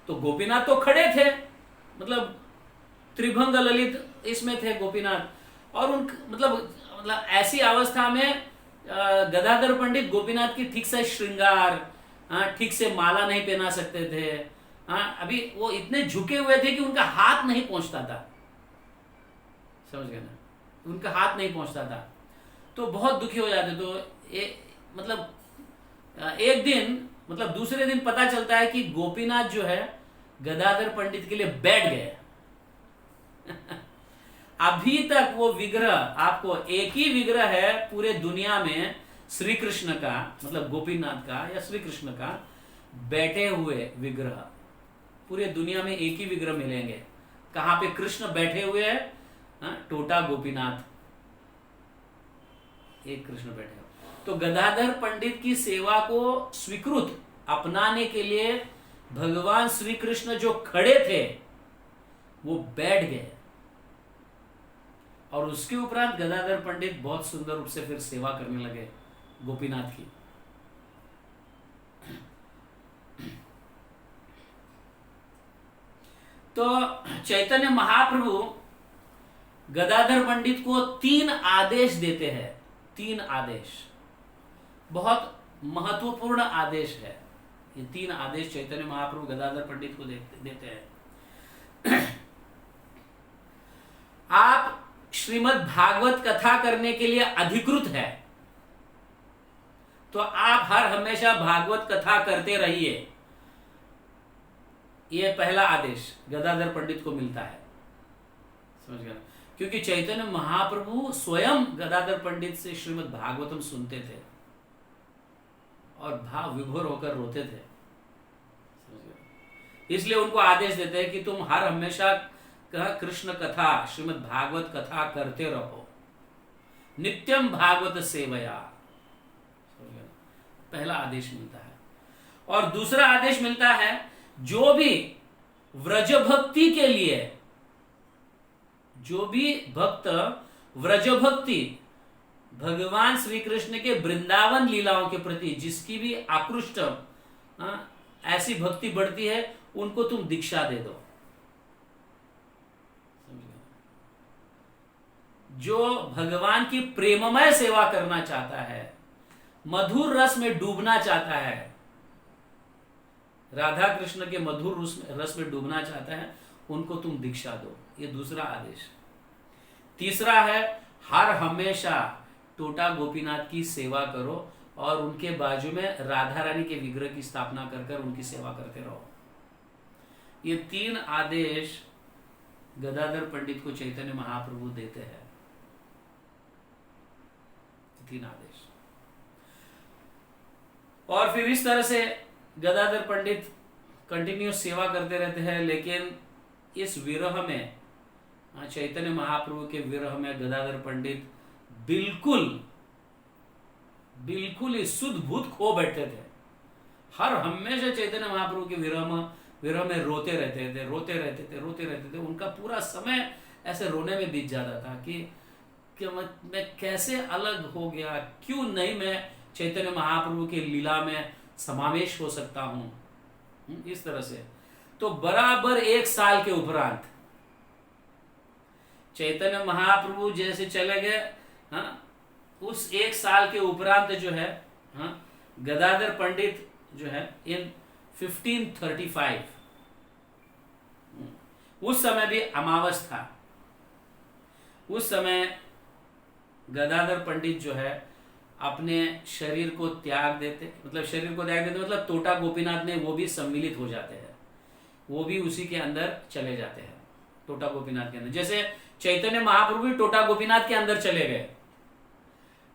तो गोपीनाथ तो खड़े थे, मतलब त्रिभंग ललित इसमें थे गोपीनाथ, और उन मतलब ऐसी अवस्था में गदाधर पंडित गोपीनाथ की ठीक से श्रृंगार, ठीक से माला नहीं पहना सकते थे। अभी वो इतने झुके हुए थे कि उनका हाथ नहीं पहुंचता था, समझ गए ना, उनका हाथ नहीं पहुंचता था। तो बहुत दुखी हो जाते। तो एक दिन मतलब दूसरे दिन पता चलता है कि गोपीनाथ जो है गदाधर पंडित के लिए बैठ गए। अभी तक वो विग्रह, आपको एक ही विग्रह है पूरे दुनिया में श्री कृष्ण का, मतलब गोपीनाथ का या श्री कृष्ण का बैठे हुए विग्रह, पूरे दुनिया में एक ही विग्रह मिलेंगे। कहां पे कृष्ण बैठे हुए हैं? टोटा गोपीनाथ, एक कृष्ण बैठे हुए। तो गदाधर पंडित की सेवा को स्वीकृत अपनाने के लिए भगवान श्री कृष्ण जो खड़े थे वो बैठ गए। और उसके उपरांत गदाधर पंडित बहुत सुंदर रूप से फिर सेवा करने लगे गोपीनाथ की। तो चैतन्य महाप्रभु गदाधर पंडित को 3 आदेश देते हैं। 3 आदेश, बहुत महत्वपूर्ण आदेश है ये। 3 आदेश चैतन्य महाप्रभु गदाधर पंडित को देते हैं। आप श्रीमद् भागवत कथा करने के लिए अधिकृत है, तो आप हर हमेशा भागवत कथा करते रहिए। यह पहला आदेश गदाधर पंडित को मिलता है, समझ गए? क्योंकि चैतन्य महाप्रभु स्वयं गदाधर पंडित से श्रीमद् भागवतम सुनते थे और भाव विभोर होकर रोते थे, समझ गए? इसलिए उनको आदेश देते हैं कि तुम हर हमेशा कृष्ण कथा, श्रीमद् भागवत कथा करते रहो, नित्यम भागवत सेवया। पहला आदेश मिलता है। और दूसरा आदेश मिलता है, जो भी व्रज भक्ति के लिए, जो भी भक्त व्रज भक्ति, भगवान श्री कृष्ण के वृंदावन लीलाओं के प्रति जिसकी भी आकृष्ट ऐसी भक्ति बढ़ती है, उनको तुम दीक्षा दे दो। जो भगवान की प्रेममय सेवा करना चाहता है, मधुर रस में डूबना चाहता है, राधा कृष्ण के मधुर रस में डूबना चाहता है, उनको तुम दीक्षा दो। ये दूसरा आदेश। तीसरा है, हर हमेशा टोटा गोपीनाथ की सेवा करो और उनके बाजू में राधा रानी के विग्रह की स्थापना कर कर उनकी सेवा करते रहो। ये 3 आदेश गदाधर पंडित को चैतन्य महाप्रभु देते हैं। 3 आदेश। और फिर इस तरह से गदाधर पंडित कंटिन्यूस सेवा करते रहते हैं। लेकिन इस विरह में, चैतन्य महाप्रभु के विरह में गदाधर पंडित बिल्कुल ही शुद्ध भूत खो बैठते थे। हर हमेशा चैतन्य महाप्रभु के विरह में रोते रहते थे। उनका पूरा समय ऐसे रोने में बीत जाता था कि मैं कैसे अलग हो गया, क्यों नहीं मैं चैतन्य महाप्रभु के लीला में समावेश हो सकता हूं। इस तरह से तो बराबर 1 साल के उपरांत चैतन्य महाप्रभु जैसे चले गए, उस 1 साल के उपरांत जो है, गदाधर पंडित जो है इन 1535, उस समय भी अमावस था। उस समय गदाधर पंडित जो है अपने शरीर को त्याग देते, मतलब टोटा गोपीनाथ में वो भी सम्मिलित हो जाते हैं, वो भी उसी के अंदर चले जाते हैं, टोटा गोपीनाथ के अंदर। जैसे चैतन्य महाप्रभु भी टोटा गोपीनाथ के अंदर चले गए,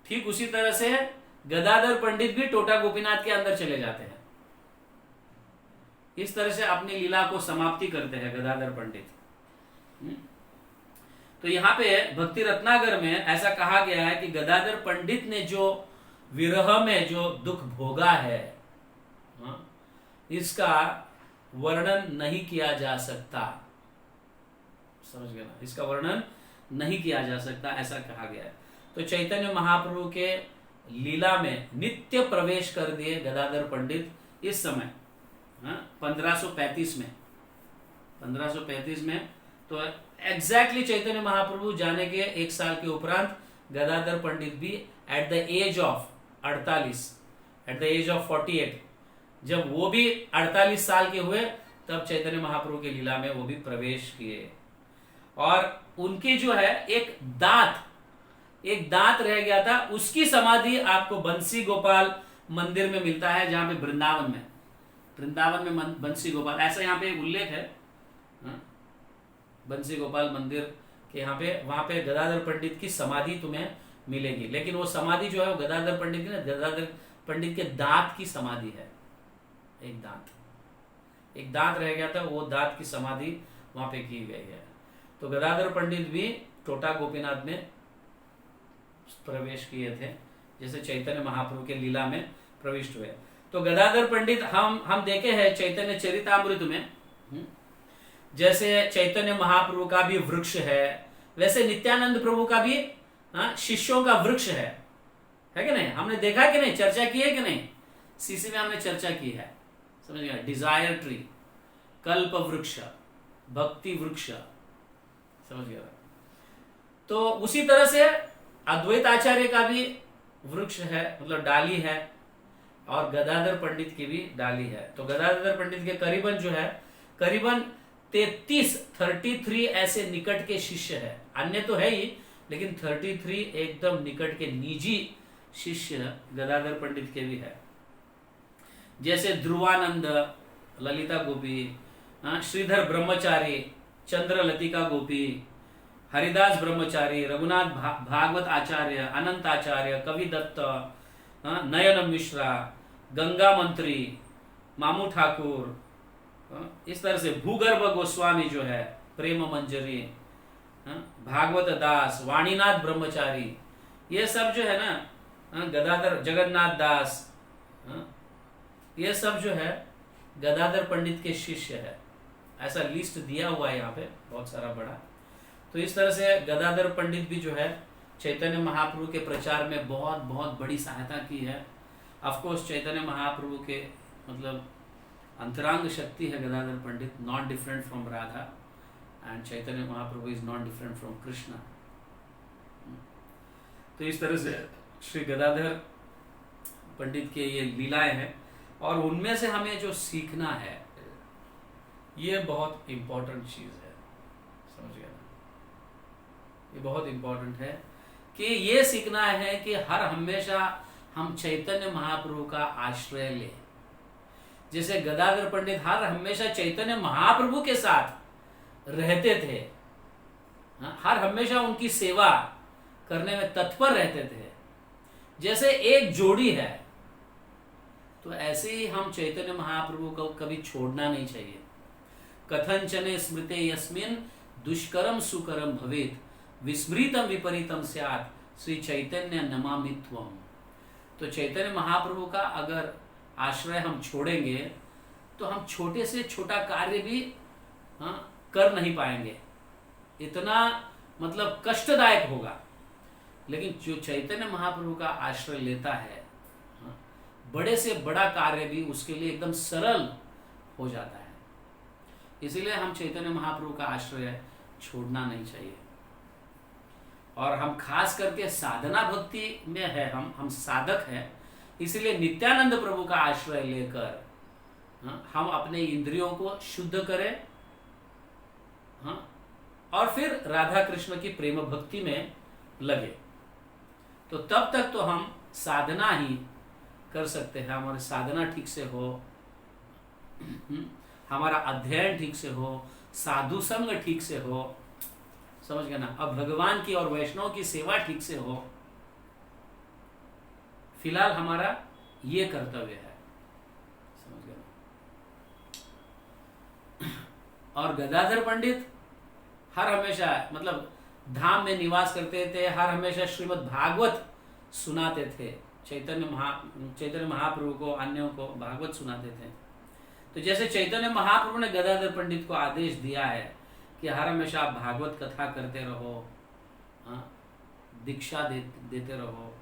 ठीक उसी तरह से गदाधर पंडित भी टोटा गोपीनाथ के अंदर चले जाते हैं। इस तरह से अपनी लीला को समाप्ति करते हैं गदाधर पंडित। तो यहाँ पे भक्ति रत्नाकर में ऐसा कहा गया है कि गदाधर पंडित ने जो विरह में जो दुख भोगा है, इसका वर्णन नहीं किया जा सकता। समझ गए ना? इसका वर्णन नहीं किया जा सकता, ऐसा कहा गया है। तो चैतन्य महाप्रभु के लीला में नित्य प्रवेश कर दिए गदाधर पंडित इस समय 1535 में। तो एग्जैक्टली चैतन्य महाप्रभु जाने के 1 साल के उपरांत गदाधर पंडित भी एट द एज ऑफ 48, जब वो भी 48 साल के हुए, तब चैतन्य महाप्रभु के लीला में वो भी प्रवेश किए। और उनकी जो है एक दांत रह गया था, उसकी समाधि आपको बंसी गोपाल मंदिर में मिलता है, जहां पे वृंदावन में बंसी गोपाल, ऐसा यहाँ पे उल्लेख है। बंसी गोपाल मंदिर के यहाँ पे, वहां पे गदाधर पंडित की समाधि तुम्हें मिलेगी। लेकिन वो समाधि जो है वो गदाधर पंडित के दांत की समाधि है। एक दांत रह गया था, वो दांत की समाधि वहां पे की गई है। तो गदाधर पंडित भी टोटा गोपीनाथ में प्रवेश किए थे, जैसे चैतन्य महाप्रभु के लीला में प्रविष्ट हुए। तो गदाधर पंडित हम देखे हैं चैतन्य चरितामृत में, जैसे चैतन्य महाप्रभु का भी वृक्ष है, वैसे नित्यानंद प्रभु का भी शिष्यों का वृक्ष है कि नहीं? हमने देखा कि नहीं, चर्चा की है कि नहीं? सीसी में हमने चर्चा की है, समझ गया? डिजायर ट्री, कल्प वृक्ष, भक्ति वृक्ष, समझ गया? तो उसी तरह से अद्वैत आचार्य का भी वृक्ष है, मतलब डाली है, और गदाधर पंडित की भी डाली है। तो गदाधर पंडित के करीबन जो है, करीबन 33 ऐसे निकट के शिष्य है। अन्य तो है ही, लेकिन 33 एकदम निकट के निजी शिष्य गदाधर पंडित के भी है। जैसे ध्रुवानंद, ललिता गोपी, श्रीधर ब्रह्मचारी, चंद्र लतिका गोपी, हरिदास ब्रह्मचारी, रघुनाथ भागवत आचार्य, अनंत आचार्य, कवि दत्त, नयन मिश्रा, गंगा मंत्री, मामू ठाकुर, इस तरह से भूगर्भ गोस्वामी जो है, प्रेम मंजरी, भागवत दास, वाणीनाथ ब्रह्मचारी, ये सब जो है ना, गदाधर जगन्नाथ दास, ये सब जो है गदाधर पंडित के शिष्य है। ऐसा लिस्ट दिया हुआ है यहाँ पे बहुत सारा बड़ा। तो इस तरह से गदाधर पंडित भी जो है चैतन्य महाप्रभु के प्रचार में बहुत बहुत बड़ी सहायता की है। ऑफ कोर्स चैतन्य महाप्रभु के मतलब अंतरांग शक्ति है Gadadhar Pandit, not different from Radha, and Chaitanya Mahaprabhu is not different from Krishna. तो इस तरह से श्री गदाधर पंडित के ये लीलाएं हैं, और उनमें से हमें जो सीखना है ये बहुत इंपॉर्टेंट चीज है, समझ गया ना? ये बहुत इंपॉर्टेंट है कि ये सीखना है कि हर हमेशा हम चैतन्य महाप्रभु का आश्रय ले। जैसे गदाधर पंडित हर हमेशा चैतन्य महाप्रभु के साथ रहते थे, हर हमेशा उनकी सेवा करने में तत्पर रहते थे, जैसे एक जोड़ी है। तो ऐसे ही हम चैतन्य महाप्रभु को कभी छोड़ना नहीं चाहिए। कथंचने स्मृते यस्मिन् दुष्करम सुकरम भवेत् विस्मृतम विपरीतम स्यात् श्री चैतन्य नमामि त्वम्। तो चैतन्य महाप्रभु का अगर आश्रय हम छोड़ेंगे तो हम छोटे से छोटा कार्य भी कर नहीं पाएंगे, इतना मतलब कष्टदायक होगा। लेकिन जो चैतन्य महाप्रभु का आश्रय लेता है, बड़े से बड़ा कार्य भी उसके लिए एकदम सरल हो जाता है। इसीलिए हम चैतन्य महाप्रभु का आश्रय छोड़ना नहीं चाहिए। और हम खास करके साधना भक्ति में है, हम साधक हैं, इसलिए नित्यानंद प्रभु का आश्रय लेकर हम अपने इंद्रियों को शुद्ध करें, और फिर राधा कृष्ण की प्रेम भक्ति में लगे। तो तब तक तो हम साधना ही कर सकते हैं। हमारी साधना ठीक से हो, हमारा अध्ययन ठीक से हो, साधु संग ठीक से हो, समझ गए ना? अब भगवान की और वैष्णव की सेवा ठीक से हो। फिलहाल हमारा ये कर्तव्य है, समझ गए ना? और गदाधर पंडित हर हमेशा मतलब धाम में निवास करते थे, हर हमेशा श्रीमद् भागवत सुनाते थे। चैतन्य महाप्रभु को, अन्यों को भागवत सुनाते थे। तो जैसे चैतन्य महाप्रभु ने गदाधर पंडित को आदेश दिया है कि हर हमेशा आप भागवत कथा करते रहो, दीक्षा देते रहो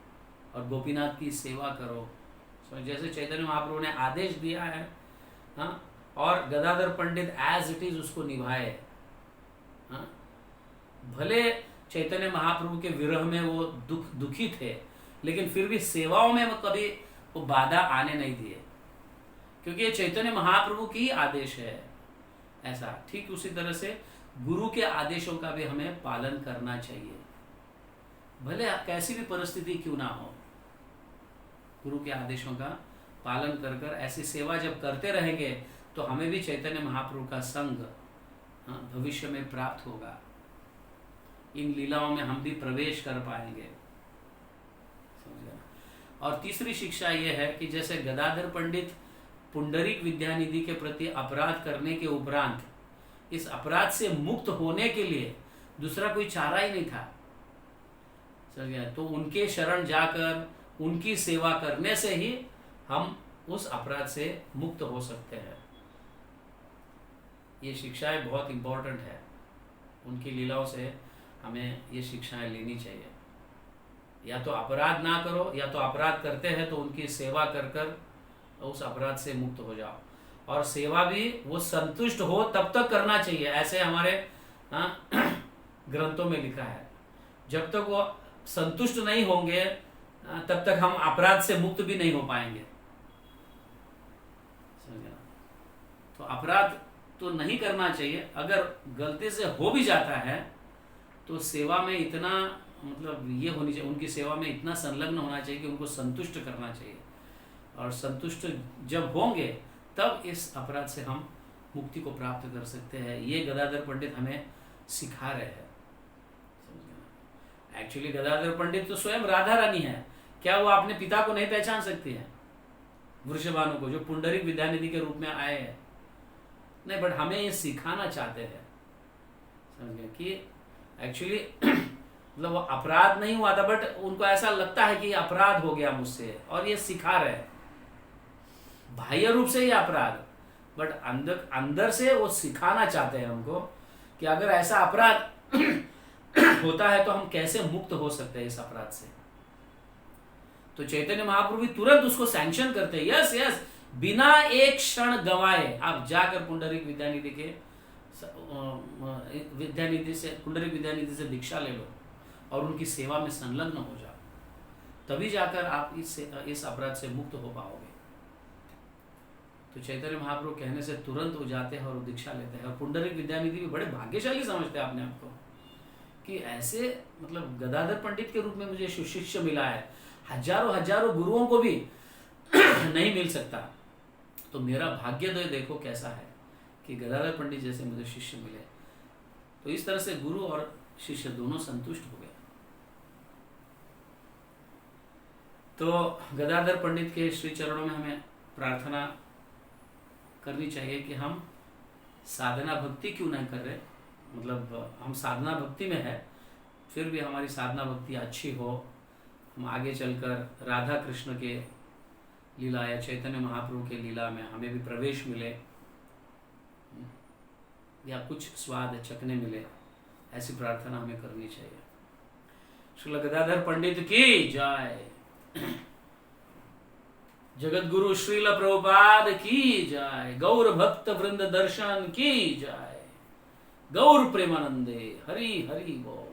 और गोपीनाथ की सेवा करो। जैसे चैतन्य महाप्रभु ने आदेश दिया है, और गदाधर पंडित एज इट इज उसको निभाए। भले चैतन्य महाप्रभु के विरह में वो दुखी थे, लेकिन फिर भी सेवाओं में वो कभी वो बाधा आने नहीं दिए, क्योंकि ये चैतन्य महाप्रभु की आदेश है। ऐसा ठीक उसी तरह से गुरु के आदेशों का भी हमें पालन करना चाहिए, भले कैसी भी परिस्थिति क्यों ना हो। गुरु के आदेशों का पालन कर कर ऐसी सेवा जब करते रहेंगे तो हमें भी चैतन्य महाप्रभु का संग भविष्य में प्राप्त होगा। इन लीलाओं में हम भी प्रवेश कर पाएंगे, समझ। और तीसरी शिक्षा यह है कि जैसे गदाधर पंडित पुंडरीक विद्यानिधि के प्रति अपराध करने के उपरांत इस अपराध से मुक्त होने के लिए दूसरा कोई चारा ही नहीं था, समझ गया? तो उनके शरण जाकर उनकी सेवा करने से ही हम उस अपराध से मुक्त हो सकते हैं। ये शिक्षाएं बहुत इंपॉर्टेंट है, उनकी लीलाओं से हमें ये शिक्षाएं लेनी चाहिए। या तो अपराध ना करो, या तो अपराध करते हैं तो उनकी सेवा कर कर उस अपराध से मुक्त हो जाओ। और सेवा भी वो संतुष्ट हो तब तक करना चाहिए, ऐसे हमारे ग्रंथों में लिखा है। जब तक वो संतुष्ट नहीं होंगे तब तक हम अपराध से मुक्त भी नहीं हो पाएंगे। तो अपराध तो नहीं करना चाहिए। अगर गलती से हो भी जाता है तो सेवा में इतना मतलब ये होनी चाहिए, उनकी सेवा में इतना संलग्न होना चाहिए कि उनको संतुष्ट करना चाहिए। और संतुष्ट जब होंगे तब इस अपराध से हम मुक्ति को प्राप्त कर सकते हैं। ये गदाधर पंडित हमें सिखा रहे हैं। एक्चुअली गदाधर पंडित तो स्वयं राधा रानी है। क्या वो अपने पिता को नहीं पहचान सकती है, वृषभानु को, जो पुंडरीक विद्यानिधि के रूप में आए हैं? नहीं, बट हमें ये सिखाना चाहते हैं, समझ गए, कि एक्चुअली मतलब वो अपराध नहीं हुआ था, बट उनको ऐसा लगता है कि अपराध हो गया मुझसे, और ये सिखा रहे हैं। बाह्य रूप से ये अपराध, बट अंदर अंदर से वो सिखाना चाहते हैं हमको कि अगर ऐसा अपराध होता है तो हम कैसे मुक्त हो सकते हैं इस अपराध से। तो चैतन्य महाप्रभु तुरंत उसको सैंक्शन करते हैं, यस यस, बिना एक क्षण गंवाए आप जाकर पुंडरीक विद्यानिधि से दीक्षा ले लो और उनकी सेवा में संलग्न हो जाओ, तभी जाकर आप इस अपराध से मुक्त हो पाओगे। तो चैतन्य महाप्रभु कहने से तुरंत वो जाते हैं और दीक्षा लेते हैं। और पुंडरीक विद्यानिधि भी बड़े भाग्यशाली समझते हैं अपने आप को कि ऐसे मतलब गदाधर पंडित के रूप में मुझे सुशिष्य मिला है, हजारों हजारों गुरुओं को भी नहीं मिल सकता, तो मेरा भाग्योदय देखो कैसा है कि गदाधर पंडित जैसे मुझे शिष्य मिले। तो इस तरह से गुरु और शिष्य दोनों संतुष्ट हो गए। तो गदाधर पंडित के श्री चरणों में हमें प्रार्थना करनी चाहिए कि हम साधना भक्ति क्यों नहीं कर रहे, मतलब हम साधना भक्ति में है, फिर भी हमारी साधना भक्ति अच्छी हो, हम आगे चलकर राधा कृष्ण के लीला या चैतन्य महाप्रभु के लीला में हमें भी प्रवेश मिले या कुछ स्वाद चखने मिले, ऐसी प्रार्थना हमें करनी चाहिए। श्रील गदाधर पंडित की जय। जगत गुरु श्रील प्रभुपाद की जय। गौर भक्त वृंद दर्शन की जय। गौर प्रेमानंदे हरि हरि बोल।